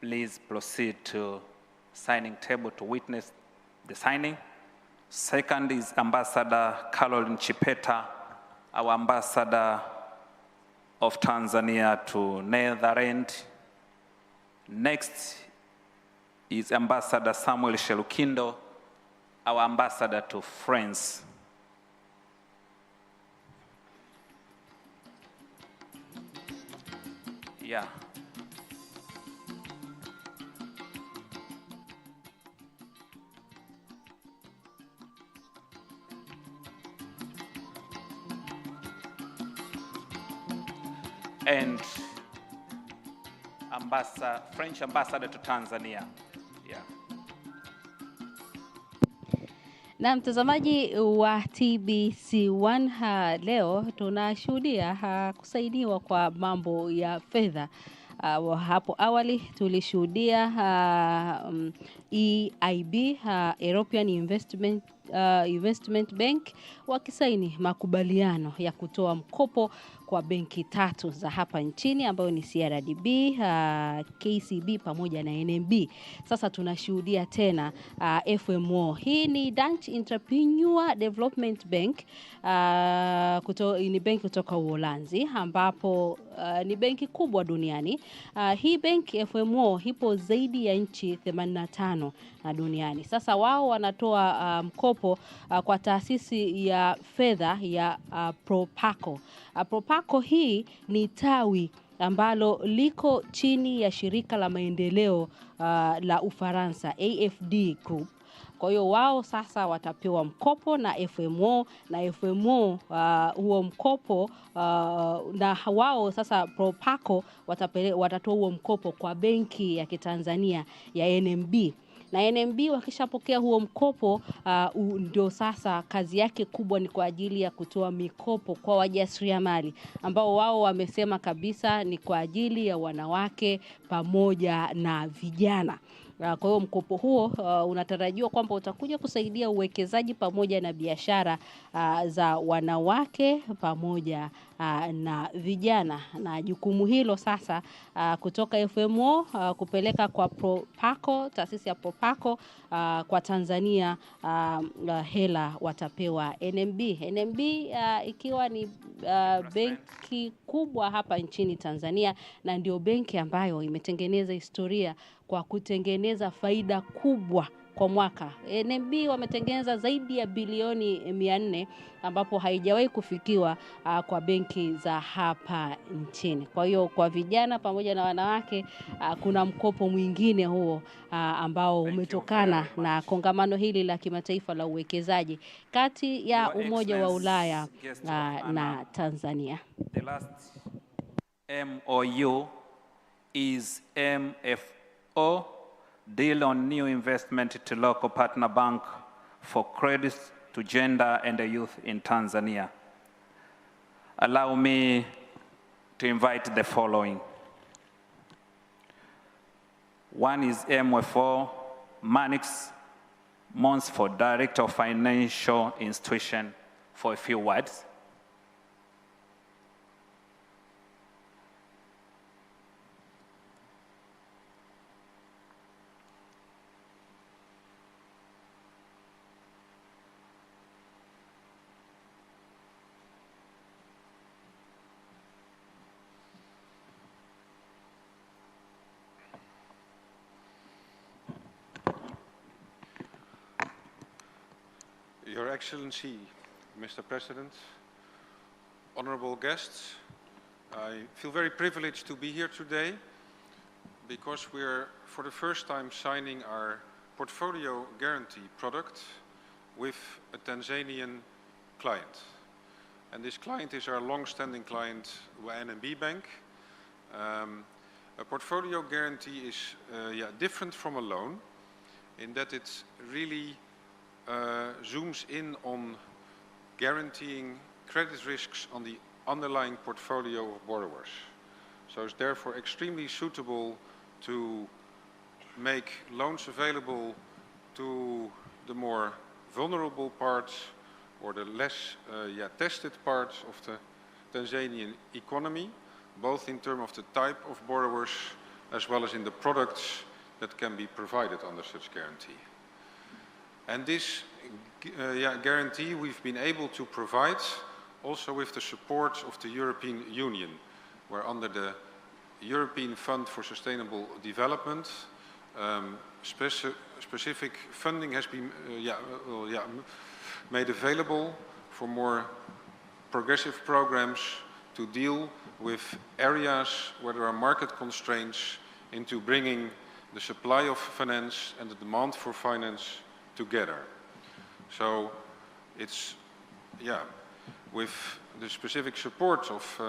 Please proceed to signing table to witness the signing. Second is Ambassador Caroline Chipeta, our Ambassador of Tanzania to Netherlands. Next is Ambassador Samuel Shelukindo, our Ambassador to France. Yeah. And French ambassador to Tanzania. Yeah. Na mtazamaji wa TBC1, leo tunashuhudia kusaidiwa kwa mambo ya fedha. Hapo awali tulishuhudia EIB, European Investment Bank, wakisaini makubaliano ya kutoa mkopo kwa benki tatu za hapa nchini ambayo ni CRDB, KCB pamoja na NMB. Sasa tunashuhudia tena FMO. Hii ni Dutch Entrepreneur Development Bank, ni benki kutoka Uholanzi ambapo ni benki kubwa duniani. Hii benki FMO ipo zaidi ya nchi 85 duniani. Sasa wao wanatoa mkopo kwa taasisi ya fedha ya Proparco. Proparco hii ni tawi ambalo liko chini ya shirika la maendeleo la Ufaransa, AFD Group. Kwa hiyo wao sasa watapewa mkopo na FMO, na FMO huo mkopo na wao sasa Proparco watatoa huo mkopo kwa benki ya Kitanzania ya NMB. Na NMB wakishapokea huo mkopo, ndio sasa kazi yake kubwa ni kwa ajili ya kutoa mikopo kwa wajasiriamali ambao wao wamesema kabisa ni kwa ajili ya wanawake pamoja na vijana. Kwa hiyo mkopo huo unatarajiwa kwamba utakuja kusaidia uwekezaji pamoja na biashara za wanawake pamoja na vijana, na jukumu hilo sasa kutoka FMO kupeleka kwa Proparco, taasisi ya Proparco kwa Tanzania, hela watapewa NMB. NMB ikiwa ni benki kubwa hapa nchini Tanzania, na ndio benki ambayo imetengeneza historia kwa kutengeneza faida kubwa kwa mwaka. NMB wametengeneza zaidi ya bilioni 400 ambapo haijawahi kufikiwa kwa benki za hapa nchini. Kwa hiyo kwa vijana pamoja na wanawake kuna mkopo mwingine huo ambao umetokana na kongamano hili la kimataifa la uwekezaji kati ya Umoja wa Ulaya na Tanzania. The last MOU is MFO, Deal on New Investment to Local Partner Bank for Credit to Gender and Youth in Tanzania. Allow me to invite the following. One is MFO, Manix Monsford, Director of Financial Institution, for a few words. Your Excellency, Mr. President, honorable guests, I feel very privileged to be here today because we're for the first time signing our portfolio guarantee product with a Tanzanian client. And this client is our long-standing client, NMB Bank. A portfolio guarantee is different from a loan in that it really zooms in on guaranteeing credit risks on the underlying portfolio of borrowers. So it's therefore extremely suitable to make loans available to the more vulnerable parts or the less tested parts of the Tanzanian economy, both in terms of the type of borrowers as well as in the products that can be provided under such guarantee. And this guarantee we've been able to provide also with the support of the European Union, where under the European Fund for Sustainable Development, specific funding has been made available for more progressive programs to deal with areas where there are market constraints into bringing the supply of finance and the demand for finance together. So it's, with the specific support of,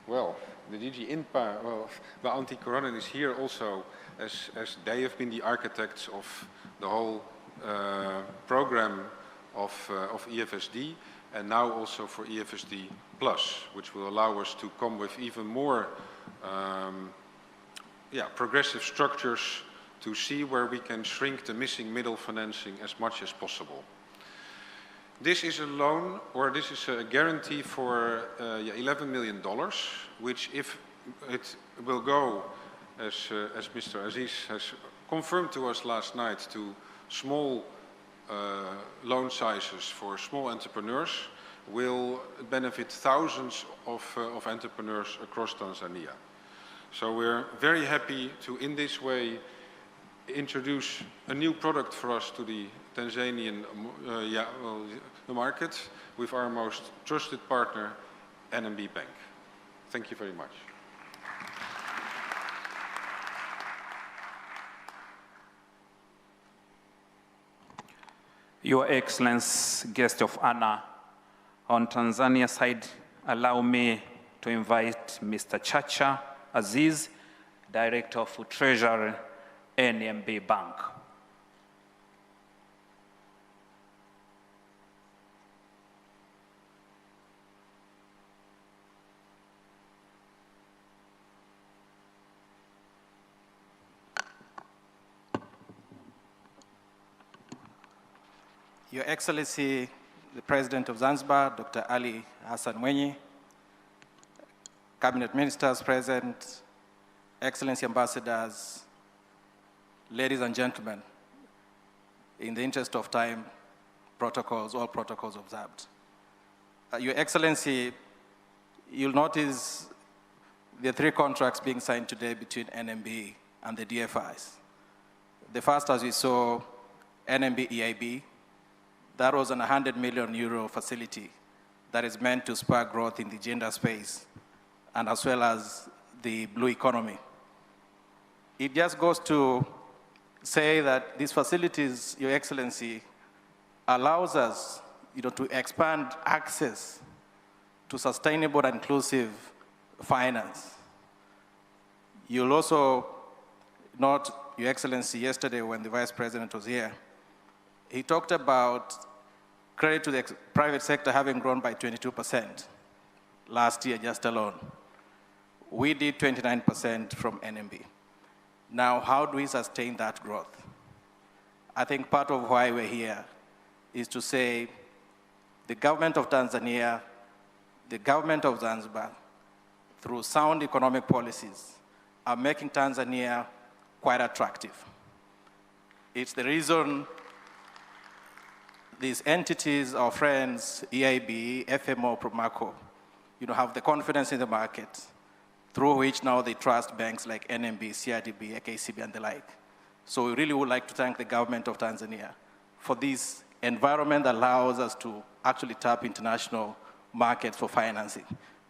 the DG INPA, the anti-corona is here also as they have been the architects of the whole program of EFSD, and now also for EFSD Plus, which will allow us to come with even more progressive structures to see where we can shrink the missing middle financing as much as possible. This is a loan, or this is a guarantee for $11 million, which if it will go, as Mr. Aziz has confirmed to us last night, to small loan sizes for small entrepreneurs, will benefit thousands of entrepreneurs across Tanzania. So we're very happy to, in this way, introduce a new product for us to the Tanzanian the market with our most trusted partner, NMB Bank. Thank you very much. Your Excellency, guest of honor, on Tanzania side, allow me to invite Mr. Chacha Aziz, Director of Treasury, NMB Bank. Your Excellency, the President of Zanzibar, Dr. Ali Hassan Mwinyi, Cabinet Ministers present, Excellency Ambassadors, ladies and gentlemen, in the interest of time, all protocols observed. Your Excellency, you'll notice the 3 contracts being signed today between NMB and the DFIs. The first, as we saw, NMB EIB, that was an 100 million euro facility that is meant to spur growth in the gender space and as well as the blue economy. It just goes to say that these facilities, Your Excellency, allows us to expand access to sustainable and inclusive finance. You'll also note, Your Excellency, yesterday when the Vice President was here, he talked about credit to the private sector having grown by 22% last year just alone. We did 29% from NMB. Now, how do we sustain that growth? I think part of why we're here is to say the government of Tanzania, the government of Zanzibar, through sound economic policies, are making Tanzania quite attractive. It's the reason these entities, our friends, EIB, FMO, Promaco, have the confidence in the market, through which now they trust banks like NMB, CRDB, KCB, and the like. So we really would like to thank the government of Tanzania for this environment that allows us to actually tap international markets for financing,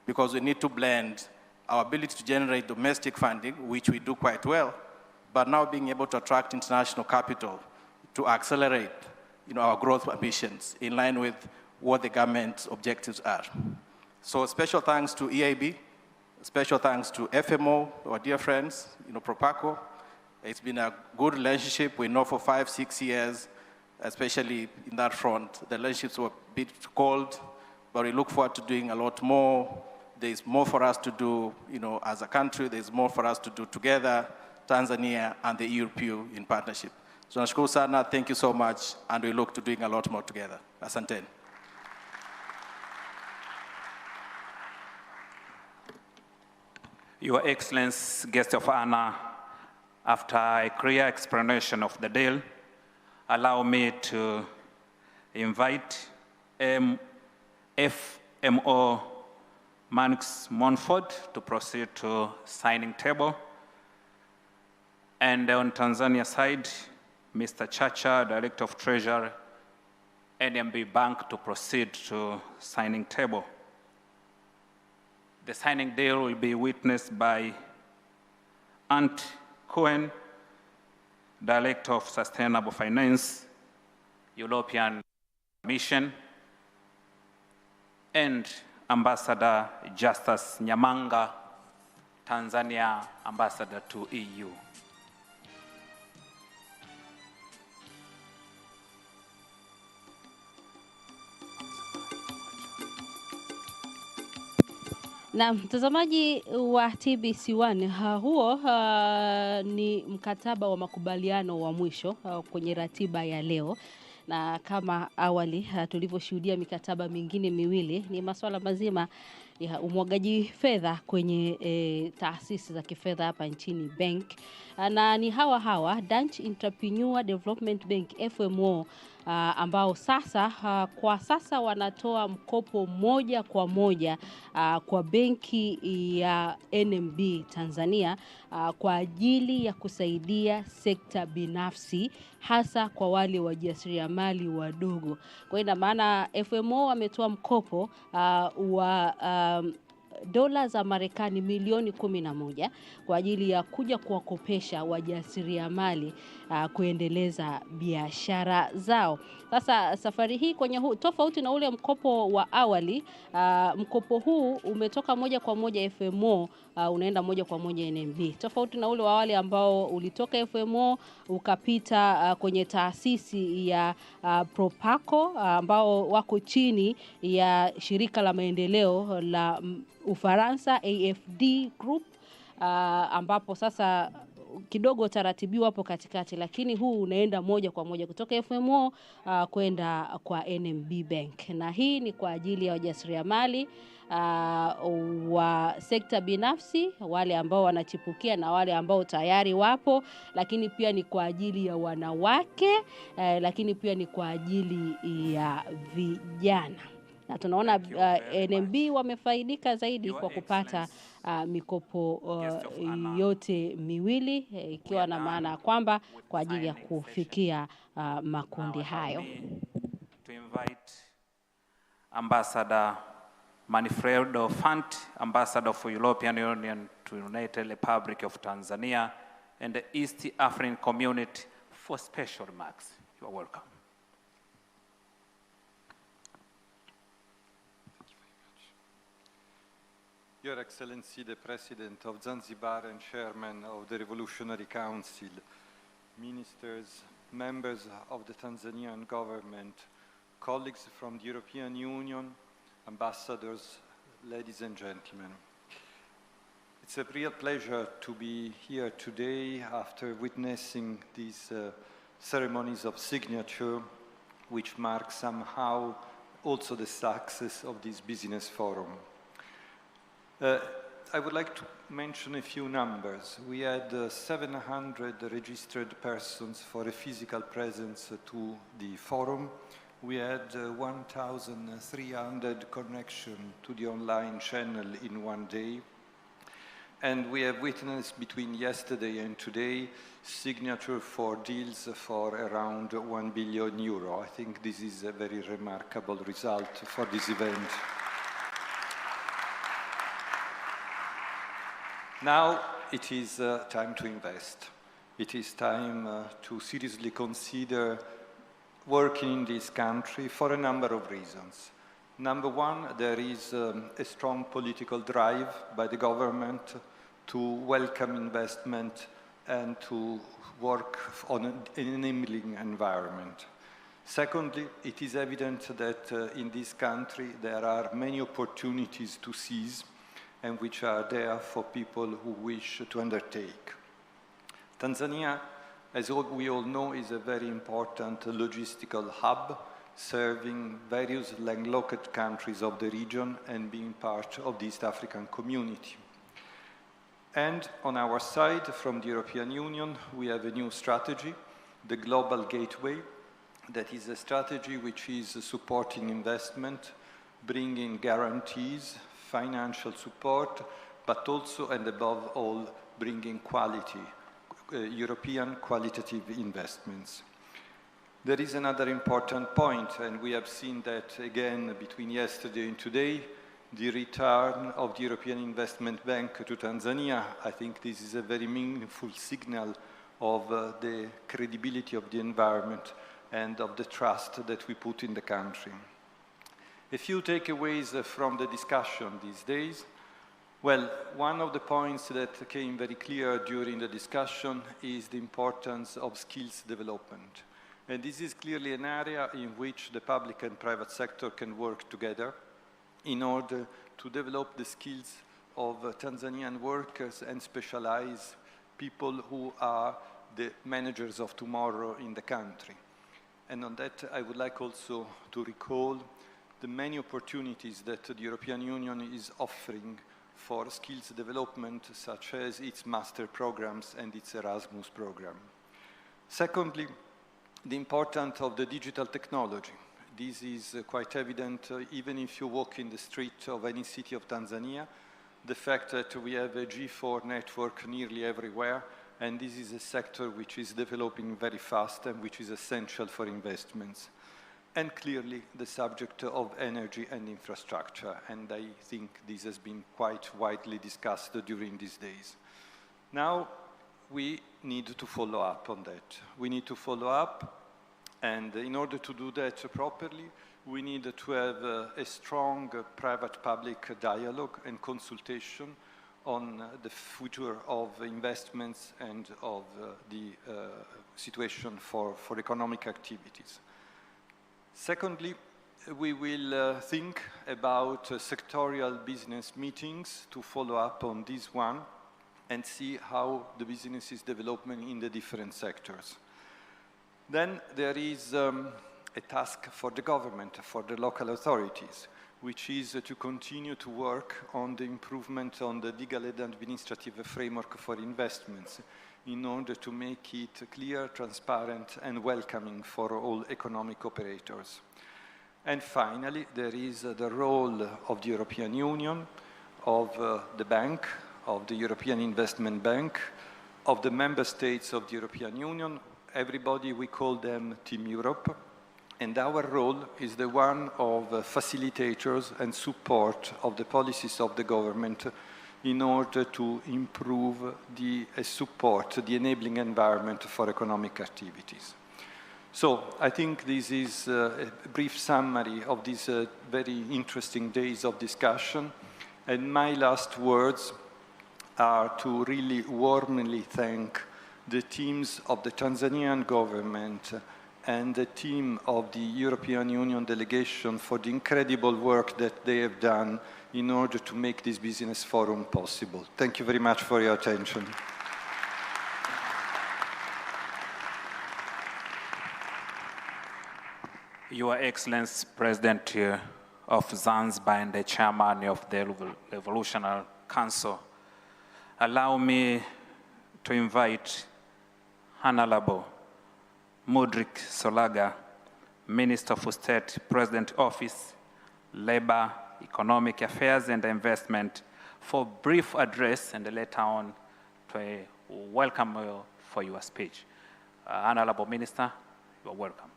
because we need to blend our ability to generate domestic funding, which we do quite well, but now being able to attract international capital to accelerate our growth ambitions in line with what the government's objectives are. So special thanks to EIB, special thanks to FMO, our dear friends, Propaco. It's been a good relationship. We know for 5-6 years, especially in that front, the relationships were a bit cold, but we look forward to doing a lot more. There's more for us to do, as a country. There's more for us to do together, Tanzania and the EU in partnership. So nashukuru sana, thank you so much, and we look to doing a lot more together. Asanteni. Your Excellency, guest of honor, after a clear explanation of the deal, allow me to invite FMO Manix Monford to proceed to signing table. And on Tanzania side, Mr. Chacha, Director of Treasury, NMB Bank, to proceed to signing table. The signing deal will be witnessed by Ant Cohen, Director of Sustainable Finance, European Commission, and Ambassador Justus Nyamanga, Tanzania Ambassador to EU. Na mtazamaji wa TBC1, huo ni mkataba wa makubaliano wa mwisho kwenye ratiba ya leo. Na kama awali tulivyoshuhudia mikataba mingine miwili, ni masuala mazima ya umwagaji fedha kwenye taasisi za kifedha hapa nchini bank. Na ni hawa Dutch Entrepreneur Development Bank FMO, ambao sasa kwa sasa wanatoa mkopo moja kwa moja kwa benki ya NMB Tanzania kwa ajili ya kusaidia sekta binafsi, hasa kwa wale wajasiriamali wadogo. Kwa ina maana FMO wametoa mkopo wa dola za Marekani milioni 11 kwa ajili ya kuja kuwakopesha wajasiriamali kuendeleza biashara zao. Sasa safari hii kwenye tofauti na ule mkopo wa awali, mkopo huu umetoka moja kwa moja FMO, unaenda moja kwa moja NMB. Tofauti na ule wa awali ambao ulitoka FMO ukapita kwenye taasisi ya Propaco, ambao wako chini ya shirika la maendeleo la Ufaransa AFD Group, ambapo sasa kidogo utaratibiwa hapo katikati, lakini huu unaenda moja kwa moja kutoka FMO kwenda kwa NMB Bank, na hii ni kwa ajili ya wajasiriamali wa sekta binafsi, wale ambao wanachipukia na wale ambao tayari wapo, lakini pia ni kwa ajili ya wanawake, lakini pia ni kwa ajili ya vijana. Na tunaona NMB wamefaidika zaidi kwa kupata mikopo yote miwili, ikiwa na maana kwamba kwa ajili ya kufikia makundi hayo. To invite Ambassador Manfredo Fant, Ambassador for European Union to United Republic of Tanzania and the East African Community for special remarks. You are welcome. Your Excellency, the President of Zanzibar and Chairman of the Revolutionary Council, ministers, members of the Tanzanian government, colleagues from the European Union, ambassadors, ladies and gentlemen. It's a real pleasure to be here today after witnessing these ceremonies of signature, which mark somehow also the success of this business forum. I would like to mention a few numbers. We had 700 registered persons for a physical presence to the forum. We had 1,300 connections to the online channel in one day. And we have witnessed between yesterday and today signature for deals for around 1 billion euro. I think this is a very remarkable result for this event. Now it is time to invest. It is time to seriously consider working in this country for a number of reasons. Number one, there is a strong political drive by the government to welcome investment and to work on an enabling environment. Secondly, it is evident that in this country there are many opportunities to seize and which are there for people who wish to undertake. Tanzania, as we all know, is a very important logistical hub, serving various landlocked countries of the region and being part of the East African community. And on our side, from the European Union, we have a new strategy, the Global Gateway, that is a strategy which is supporting investment, bringing guarantees, financial support, but also and above all, bringing quality, European qualitative investments. There is another important point, and we have seen that again between yesterday and today, the return of the European Investment Bank to Tanzania. I think this is a very meaningful signal of the credibility of the environment and of the trust that we put in the country. A few takeaways from the discussion these days. Well, one of the points that came very clear during the discussion is the importance of skills development. And this is clearly an area in which the public and private sector can work together in order to develop the skills of Tanzanian workers and specialize people who are the managers of tomorrow in the country. And on that, I would like also to recall the many opportunities that the European Union is offering for skills development, such as its master programs and its Erasmus program. Secondly, the importance of the digital technology. This is quite evident even if you walk in the street of any city of Tanzania, the fact that we have a G4 network nearly everywhere, and this is a sector which is developing very fast and which is essential for investments. And clearly the subject of energy and infrastructure, and I think this has been quite widely discussed during these days. Now we need to follow up on that. We need to follow up, and in order to do that properly, we need to have a strong private-public dialogue and consultation on the future of investments and of the situation for economic activities. Secondly, we will think about sectorial business meetings to follow up on this one and see how the business is developing in the different sectors. Then there is a task for the government, for the local authorities, which is to continue to work on the improvement on the legal and administrative framework for investments in order to make it clear, transparent, and welcoming for all economic operators. And finally, there is the role of the European Union, of the bank, of the European Investment Bank, of the member states of the European Union. Everybody, we call them Team Europe. And our role is the one of facilitators and support of the policies of the government in order to improve the support, the enabling environment for economic activities. So I think this is a brief summary of these very interesting days of discussion. And my last words are to really warmly thank the teams of the Tanzanian government and the team of the European Union delegation for the incredible work that they have done in order to make this business forum possible. Thank you very much for your attention. Your Excellency, President of Zanzibar and the Chairman of the Revolutionary Council, allow me to invite Honorable Mudrik Solaga, Minister for State, President Office, Labor, Economic Affairs and Investment, for a brief address and later on to welcome you for your speech. Honorable Minister, you are welcome.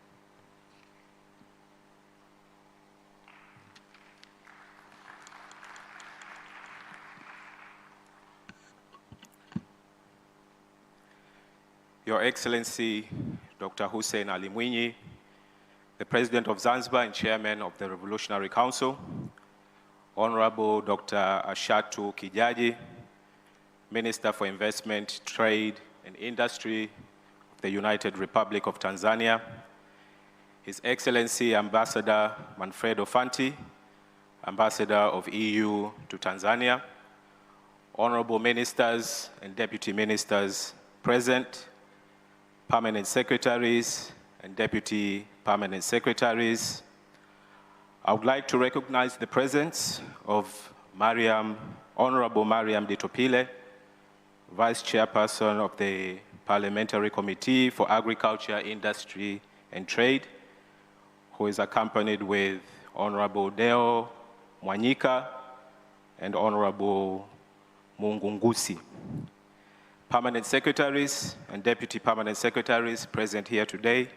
Your Excellency, Dr. Hussein Ali Mwinyi, the President of Zanzibar and Chairman of the Revolutionary Council, Honorable Dr. Ashatu Kijaji, Minister for Investment, Trade and Industry of the United Republic of Tanzania, His Excellency Ambassador Manfredo Fanti, Ambassador of EU to Tanzania, Honorable Ministers and Deputy Ministers present, Permanent Secretaries and Deputy Permanent Secretaries. I would like to recognize the presence of Honorable Mariam Ditopile, Vice Chairperson of the Parliamentary Committee for Agriculture, Industry and Trade, who is accompanied with Honorable Deo Mwanyika and Honorable Mungungusi. Permanent Secretaries and Deputy Permanent Secretaries present here today,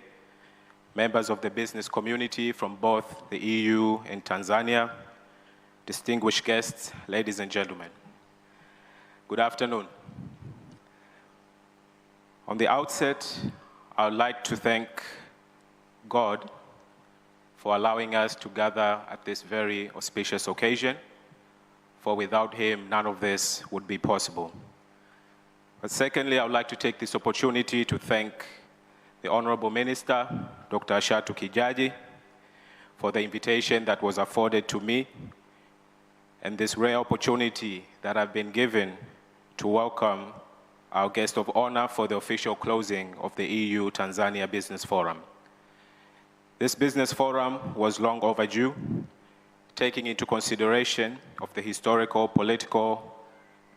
members of the business community from both the EU and Tanzania, distinguished guests, ladies and gentlemen. Good afternoon. On the outset, I would like to thank God for allowing us to gather at this very auspicious occasion, for without him, none of this would be possible. But secondly, I would like to take this opportunity to thank the Honorable Minister, Dr. Ashatu Kijaji, for the invitation that was afforded to me and this rare opportunity that I've been given to welcome our guest of honor for the official closing of the EU-Tanzania Business Forum. This business forum was long overdue, taking into consideration of the historical, political,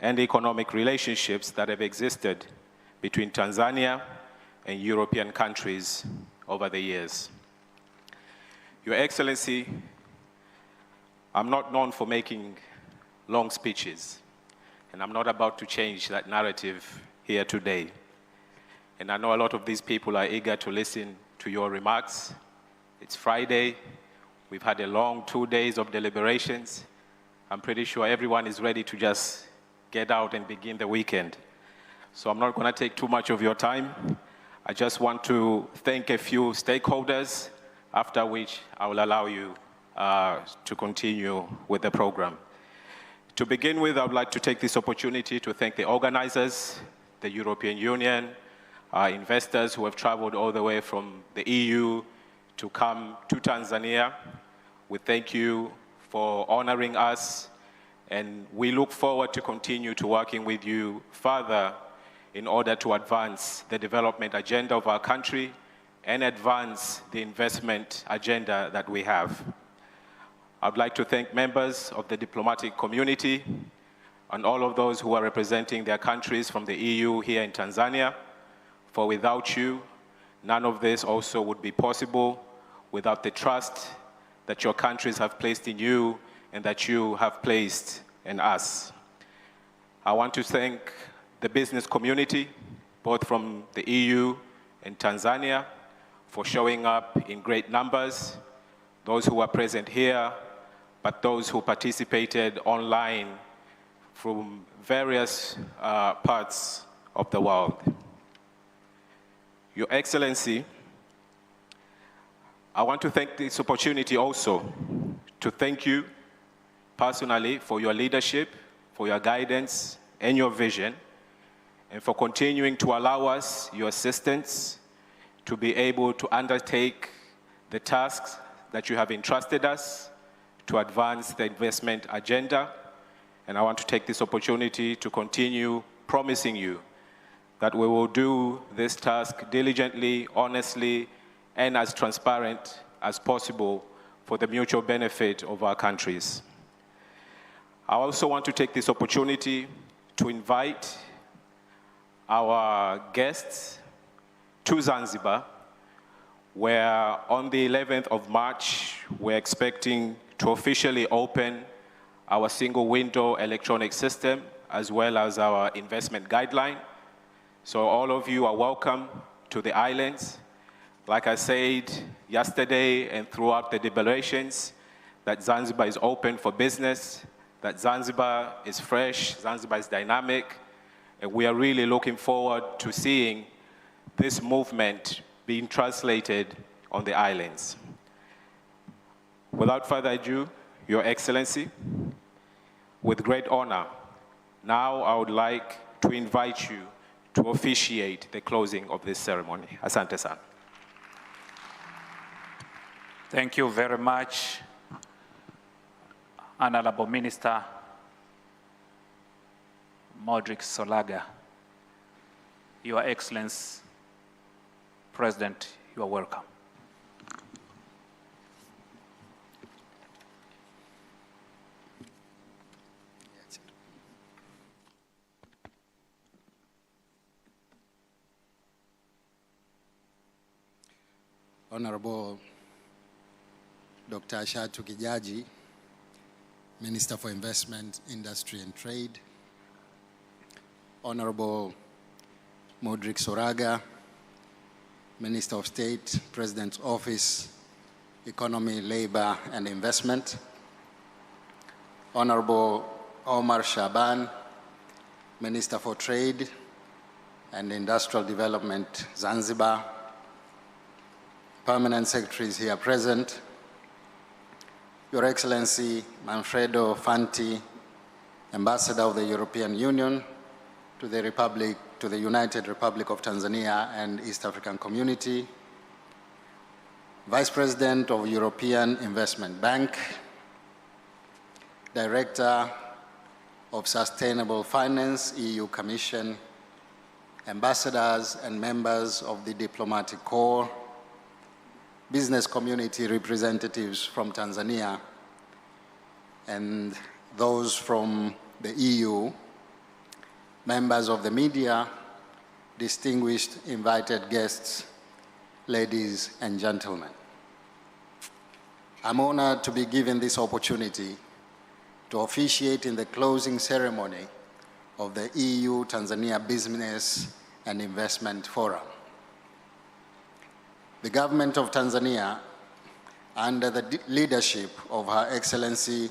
and economic relationships that have existed between Tanzania and European countries over the years. Your Excellency, I'm not known for making long speeches, and I'm not about to change that narrative here today. And I know a lot of these people are eager to listen to your remarks. It's Friday. We've had a long 2 days of deliberations. I'm pretty sure everyone is ready to just get out and begin the weekend. So I'm not going to take too much of your time. I just want to thank a few stakeholders, after which I will allow you to continue with the program. To begin with, I would like to take this opportunity to thank the organizers, the European Union, investors who have traveled all the way from the EU to come to Tanzania. We thank you for honoring us And we look forward to continue to working with you further in order to advance the development agenda of our country and advance the investment agenda that we have. I'd like to thank members of the diplomatic community and all of those who are representing their countries from the EU here in Tanzania, for without you, none of this also would be possible without the trust that your countries have placed in you and that you have placed in us. I want to thank the business community, both from the EU and Tanzania, for showing up in great numbers, those who are present here, but those who participated online from various parts of the world. Your Excellency, I want to take this opportunity also to thank you personally for your leadership, for your guidance and your vision, and for continuing to allow us your assistance to be able to undertake the tasks that you have entrusted us to advance the investment agenda. And I want to take this opportunity to continue promising you that we will do this task diligently, honestly, and as transparent as possible for the mutual benefit of our countries. I also want to take this opportunity to invite our guests to Zanzibar, where on the 11th of March, we're expecting to officially open our single window electronic system, as well as our investment guideline. So all of you are welcome to the islands. Like I said yesterday and throughout the deliberations, that Zanzibar is open for business, that Zanzibar is fresh, Zanzibar is dynamic, and we are really looking forward to seeing this movement being translated on the islands. Without further ado, Your Excellency, with great honor, now I would like to invite you to officiate the closing of this ceremony. Asante sana. Thank you very much, Honorable Minister Modric Solaga. Your Excellency, President, you are welcome. Honorable Dr. Ashatu Kijaji, Minister for Investment, Industry and Trade, Honorable Modric Soraga, Minister of State, President's Office, Economy, Labor and Investment, Honorable Omar Shaban, Minister for Trade and Industrial Development, Zanzibar, Permanent Secretaries here present, Your Excellency Manfredo Fanti, Ambassador of the European Union to the United Republic of Tanzania and East African Community, Vice President of European Investment Bank, Director of Sustainable Finance, EU Commission, ambassadors and members of the diplomatic corps, business community representatives from Tanzania, and those from the EU, members of the media, distinguished invited guests, ladies and gentlemen. I'm honored to be given this opportunity to officiate in the closing ceremony of the EU-Tanzania Business and Investment Forum. The government of Tanzania, under the leadership of Her Excellency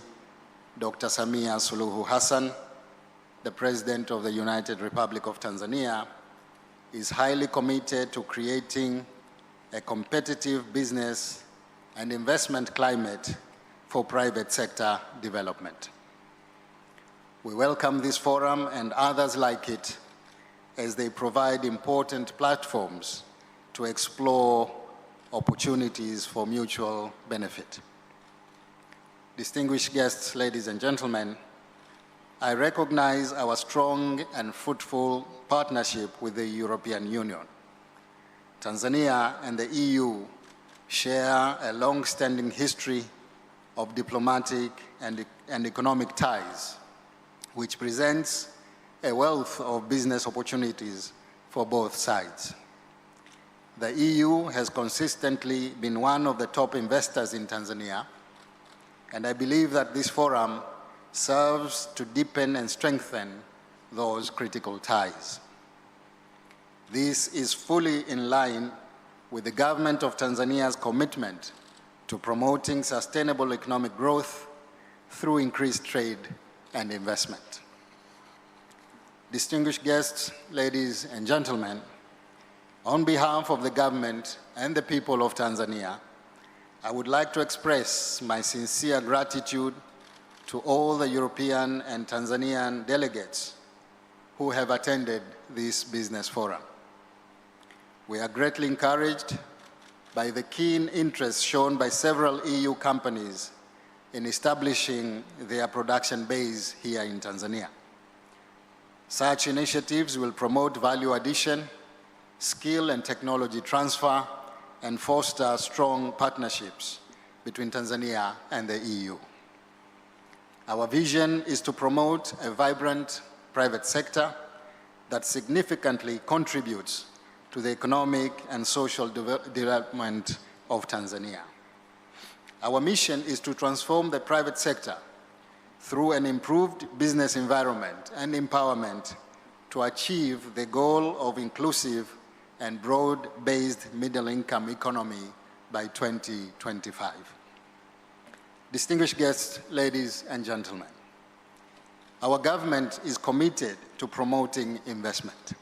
Dr. Samia Suluhu Hassan, the President of the United Republic of Tanzania, is highly committed to creating a competitive business and investment climate for private sector development. We welcome this forum and others like it as they provide important platforms to explore opportunities for mutual benefit. Distinguished guests, ladies and gentlemen, I recognize our strong and fruitful partnership with the European Union. Tanzania and the EU share a long-standing history of diplomatic and economic ties, which presents a wealth of business opportunities for both sides. The EU has consistently been one of the top investors in Tanzania, and I believe that this forum serves to deepen and strengthen those critical ties. This is fully in line with the government of Tanzania's commitment to promoting sustainable economic growth through increased trade and investment. Distinguished guests, ladies and gentlemen, on behalf of the government and the people of Tanzania, I would like to express my sincere gratitude to all the European and Tanzanian delegates who have attended this business forum. We are greatly encouraged by the keen interest shown by several EU companies in establishing their production base here in Tanzania. Such initiatives will promote value addition, skill and technology transfer, and foster strong partnerships between Tanzania and the EU. Our vision is to promote a vibrant private sector that significantly contributes to the economic and social development of Tanzania. Our mission is to transform the private sector through an improved business environment and empowerment to achieve the goal of inclusive and broad-based middle-income economy by 2025. Distinguished guests, ladies and gentlemen, our government is committed to promoting investment.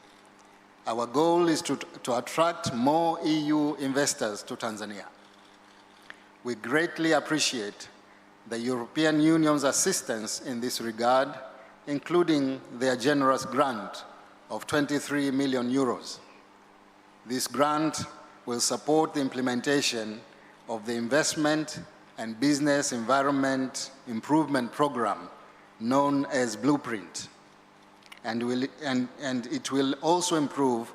Our goal is to attract more EU investors to Tanzania. We greatly appreciate the European Union's assistance in this regard, including their generous grant of 23 million euros. This grant will support the implementation of the Investment and Business Environment Improvement Program known as Blueprint, and it will also improve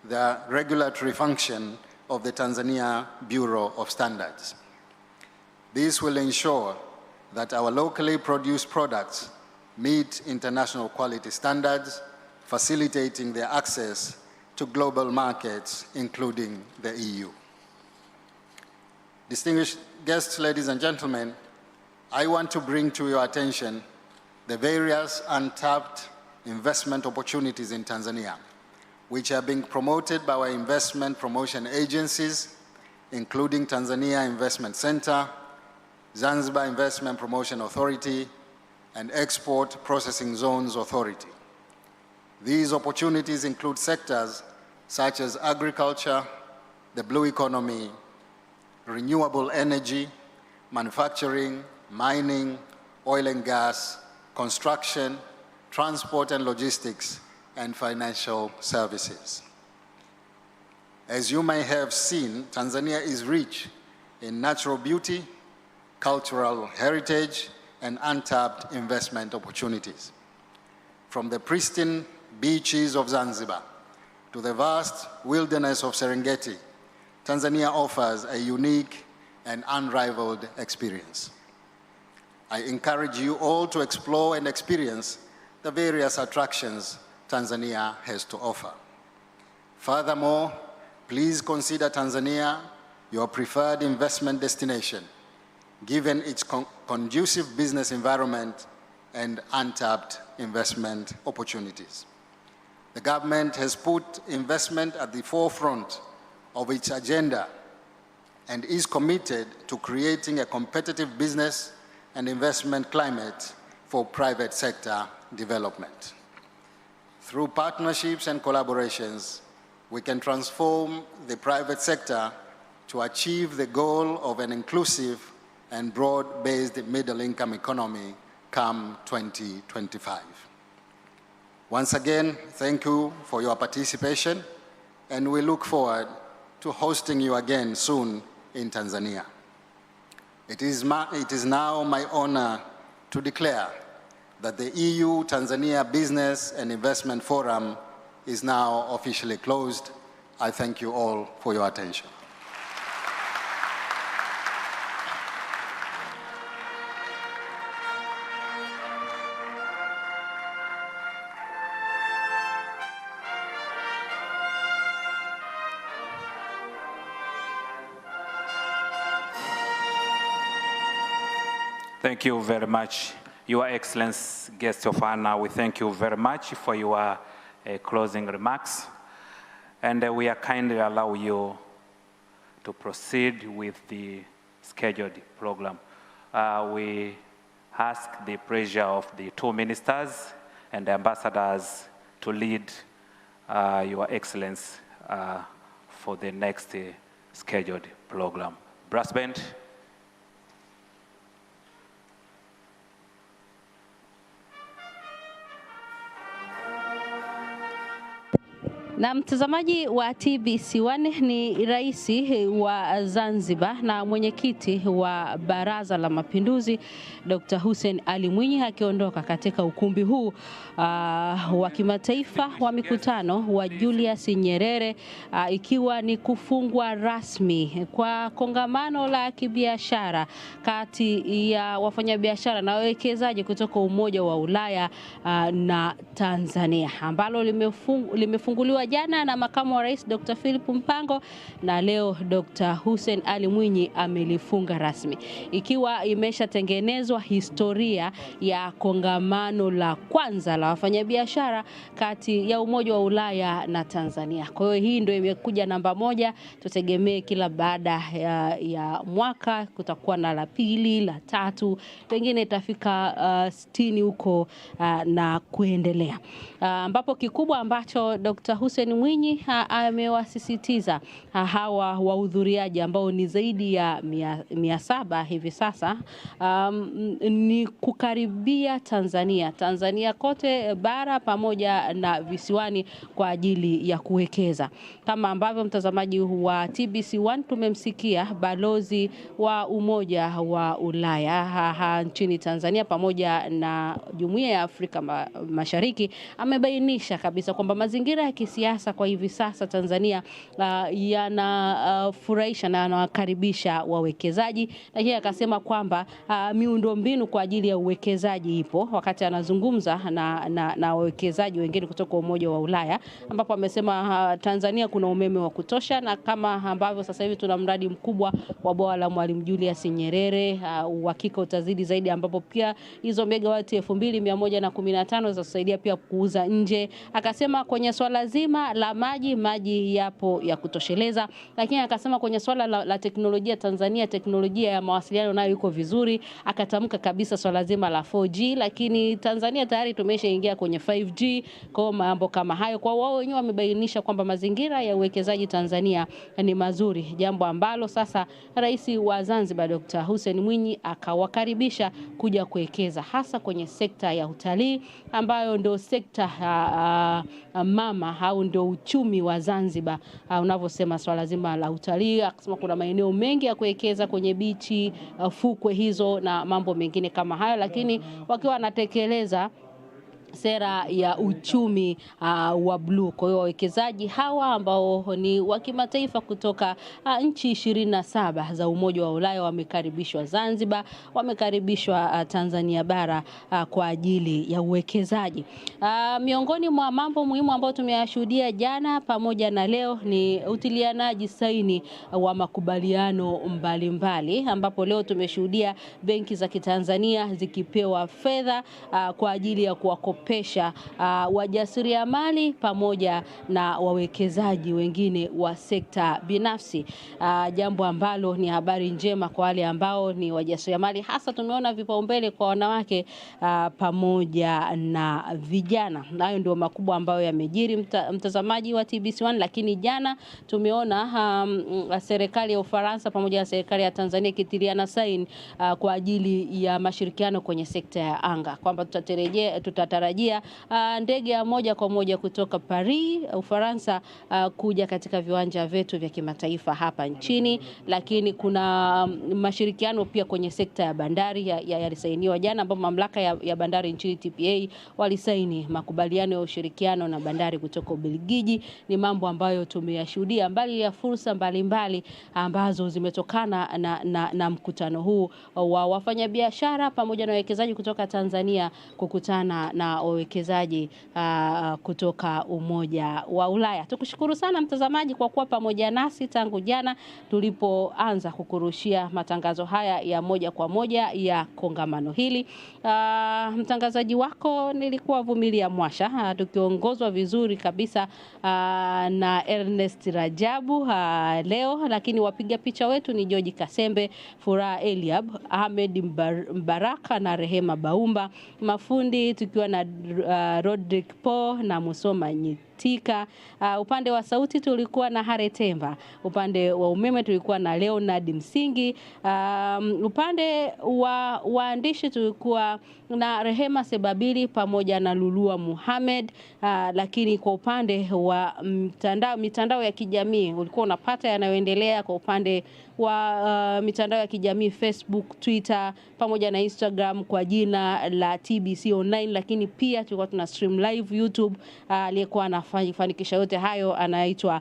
the regulatory function of the Tanzania Bureau of Standards. This will ensure that our locally produced products meet international quality standards, facilitating their access to global markets, including the EU. Distinguished guests, ladies and gentlemen, I want to bring to your attention the various untapped investment opportunities in Tanzania, which are being promoted by our investment promotion agencies, including Tanzania Investment Center, Zanzibar Investment Promotion Authority, and Export Processing Zones Authority. These opportunities include sectors such as agriculture, the blue economy, renewable energy, manufacturing, mining, oil and gas, construction, transport and logistics, and financial services. As you may have seen, Tanzania is rich in natural beauty, cultural heritage, and untapped investment opportunities. From the pristine beaches of Zanzibar to the vast wilderness of Serengeti, Tanzania offers a unique and unrivaled experience. I encourage you all to explore and experience the various attractions Tanzania has to offer. Furthermore, please consider Tanzania your preferred investment destination, given its conducive business environment and untapped investment opportunities. The government has put investment at the forefront of its agenda and is committed to creating a competitive business and investment climate for private sector development. Through partnerships and collaborations, we can transform the private sector to achieve the goal of an inclusive and broad-based middle-income economy come 2025. Once again, thank you for your participation, and we look forward to hosting you again soon in Tanzania. It is now my honor to declare that the EU-Tanzania Business and Investment Forum is now officially closed. I thank you all for your attention. Thank you very much, Your Excellency, guest of honor. We thank you very much for your closing remarks. And we are kindly allow you to proceed with the scheduled program. We ask the pleasure of the two ministers and the ambassadors to lead Your Excellency for the next scheduled program. Brass band. Na mtazamaji wa TBC1, ni rais wa Zanzibar na mwenyekiti wa Baraza la Mapinduzi Dr. Hussein Ali Mwinyi akiondoka katika ukumbi huu wa kimataifa wa mikutano wa Julius Nyerere, ikiwa ni kufungwa rasmi kwa kongamano la kibiashara kati ya wafanyabiashara na wawekezaji kutoka Umoja wa Ulaya na Tanzania, ambalo limefunguliwa jana na makamu wa rais Dr. Philip Mpango, na leo Dr. Hussein Ali Mwinyi amelifunga rasmi, ikiwa imeshatengenezwa historia ya kongamano la kwanza la wafanyabiashara kati ya Umoja wa Ulaya na Tanzania. Kwa hiyo hii ndio imekuja namba moja. Tutegemee kila baada ya mwaka kutakuwa na la pili, la tatu, pengine itafika 60 huko na kuendelea, ambapo kikubwa ambacho Dr. Hussein Mwinyi amewasisitiza hawa wahudhuriaji ambao ni zaidi ya 700 hivi sasa, ni kukaribia Tanzania kote bara pamoja na visiwani kwa ajili ya kuwekeza. Kama ambavyo mtazamaji wa TBC1 tumemsikia balozi wa Umoja wa Ulaya nchini Tanzania pamoja na Jumuiya ya Afrika Mashariki, amebainisha kabisa kwamba mazingira ya kisiasa kwa hivi sasa Tanzania yanafurahisha na yanawakaribisha wawekezaji, lakini akasema kwamba miundombinu kwa ajili ya uwekezaji ipo, wakati anazungumza na wawekezaji wengine kutoka Umoja wa Ulaya, ambapo amesema Tanzania kuna umeme wa kutosha, na kama ambavyo sasa hivi tuna mradi mkubwa wa bwawa la Mwalimu Julius Nyerere, uhakika utazidi zaidi, ambapo pia hizo megawati 2115 zitasaidia pia kuuza nje. Akasema kwenye swala zima la maji yapo ya kutosheleza, lakini akasema kwenye swala la teknolojia Tanzania, teknolojia ya mawasiliano nayo iko vizuri. Akatamka kabisa swala zima la 4G, lakini Tanzania tayari tumeshaingia kwenye 5G, kwa mambo kama hayo. Kwa wao wenyewe wamebainisha kwamba mazingira ya uwekezaji Tanzania ni mazuri, jambo ambalo sasa rais wa Zanzibar Dr. Hussein Mwinyi akawakaribisha kuja kuwekeza hasa kwenye sekta ya utalii, ambayo ndio sekta mama au ndio uchumi wa Zanzibar. Unavyosema swala zima la utalii, akasema kuna maeneo mengi ya kuwekeza kwenye bichi, fukwe hizo na mambo mengine kama hayo, lakini wakiwa wanatekeleza sera ya uchumi wa blue. Kwa hiyo wawekezaji hawa ambao ni wa kimataifa kutoka nchi 27 za Umoja wa Ulaya wamekaribishwa Zanzibar, wamekaribishwa Tanzania bara kwa ajili ya uwekezaji. Miongoni mwa mambo muhimu ambayo tumeyashuhudia jana pamoja na leo ni utilianaji saini wa makubaliano mbalimbali, ambapo leo tumeshuhudia benki za Kitanzania zikipewa fedha kwa ajili ya kuwakopesha wajasiriamali pamoja na wawekezaji wengine wa sekta binafsi, jambo ambalo ni habari njema kwa wale ambao ni wajasiriamali. Hasa tumeona vipaumbele kwa wanawake pamoja na vijana. Hayo ndio makubwa ambayo yamejiri, mtazamaji wa TBC1. Lakini jana tumeona serikali ya Ufaransa pamoja na serikali ya Tanzania ikitiliana saini kwa ajili ya mashirikiano kwenye sekta ya anga, kwamba tutatarajia tunatarajia ndege ya moja kwa moja kutoka Paris, Ufaransa, kuja katika viwanja vyetu vya kimataifa hapa nchini, lakini kuna mashirikiano pia kwenye sekta ya bandari yalisainiwa jana, ambapo mamlaka ya bandari nchini TPA walisaini makubaliano ya ushirikiano na bandari kutoka Ubelgiji. Ni mambo ambayo tumeyashuhudia, mbali ya fursa mbalimbali ambazo zimetokana na mkutano huu wa wafanyabiashara pamoja na wawekezaji kutoka Tanzania kukutana na wawekezaji kutoka Umoja wa Ulaya. Tukushukuru sana mtazamaji kwa kuwa pamoja nasi tangu jana tulipoanza kukurushia matangazo haya ya moja kwa moja ya kongamano hili. Mtangazaji wako nilikuwa Vumilia Mwasha, tukiongozwa vizuri kabisa na Ernest Rajabu leo, lakini wapiga picha wetu ni George Kasembe, Furaha Eliab, Ahmed Mbaraka na Rehema Baumba. Mafundi tukiwa na Rodrick Po na Musoma Nyitika. Upande wa sauti tulikuwa na Hare Temba. Upande wa umeme tulikuwa na Leonard Msingi. Upande wa waandishi tulikuwa na Rehema Sebabili pamoja na Lulua Muhammad. Lakini kwa upande wa mitandao ya kijamii ulikuwa unapata yanayoendelea kwa upande wa mitandao ya kijamii Facebook, Twitter pamoja na Instagram kwa jina la TBConline, lakini pia tulikuwa tuna stream live YouTube. Aliyekuwa anafanikisha yote hayo anaitwa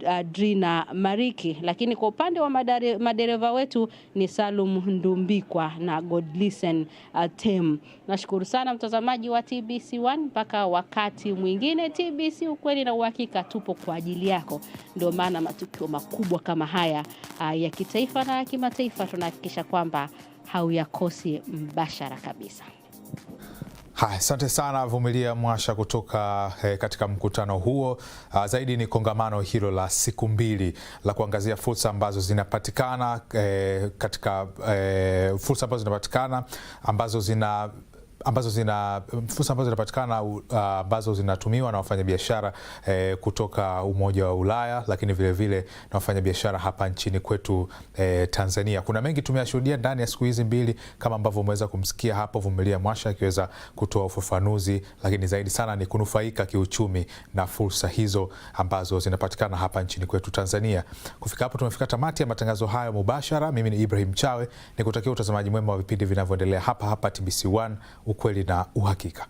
Adrina Mariki, lakini kwa upande wa madereva wetu ni Salum Ndumbikwa na Godlisten Tem. Nashukuru sana mtazamaji wa TBC1, mpaka wakati mwingine. TBC, ukweli na uhakika, tupo kwa ajili yako. Ndio maana matukio makubwa kama haya ya kitaifa na kimataifa tunahakikisha kwamba hauyakosi mbashara kabisa. Asante sana Vumilia Mwasha kutoka katika mkutano huo. Zaidi ni kongamano hilo la siku mbili la kuangazia fursa ambazo zinapatikana katika fursa ambazo zinapatikana ambazo zinatumiwa na wafanyabiashara kutoka Umoja wa Ulaya, lakini vile vile na wafanyabiashara hapa nchini kwetu Tanzania. Kuna mengi tumeyashuhudia ndani ya siku hizi mbili, kama ambavyo umeweza kumsikia hapo Vumilia Mwasha akiweza kutoa ufafanuzi, lakini zaidi sana ni kunufaika kiuchumi na fursa hizo ambazo zinapatikana hapa nchini kwetu Tanzania. Kufika hapo tumefika tamati ya matangazo hayo mubashara. Mimi ni Ibrahim Chawe, nikutakia utazamaji mwema wa vipindi vinavyoendelea hapa TBC1, ukweli na uhakika.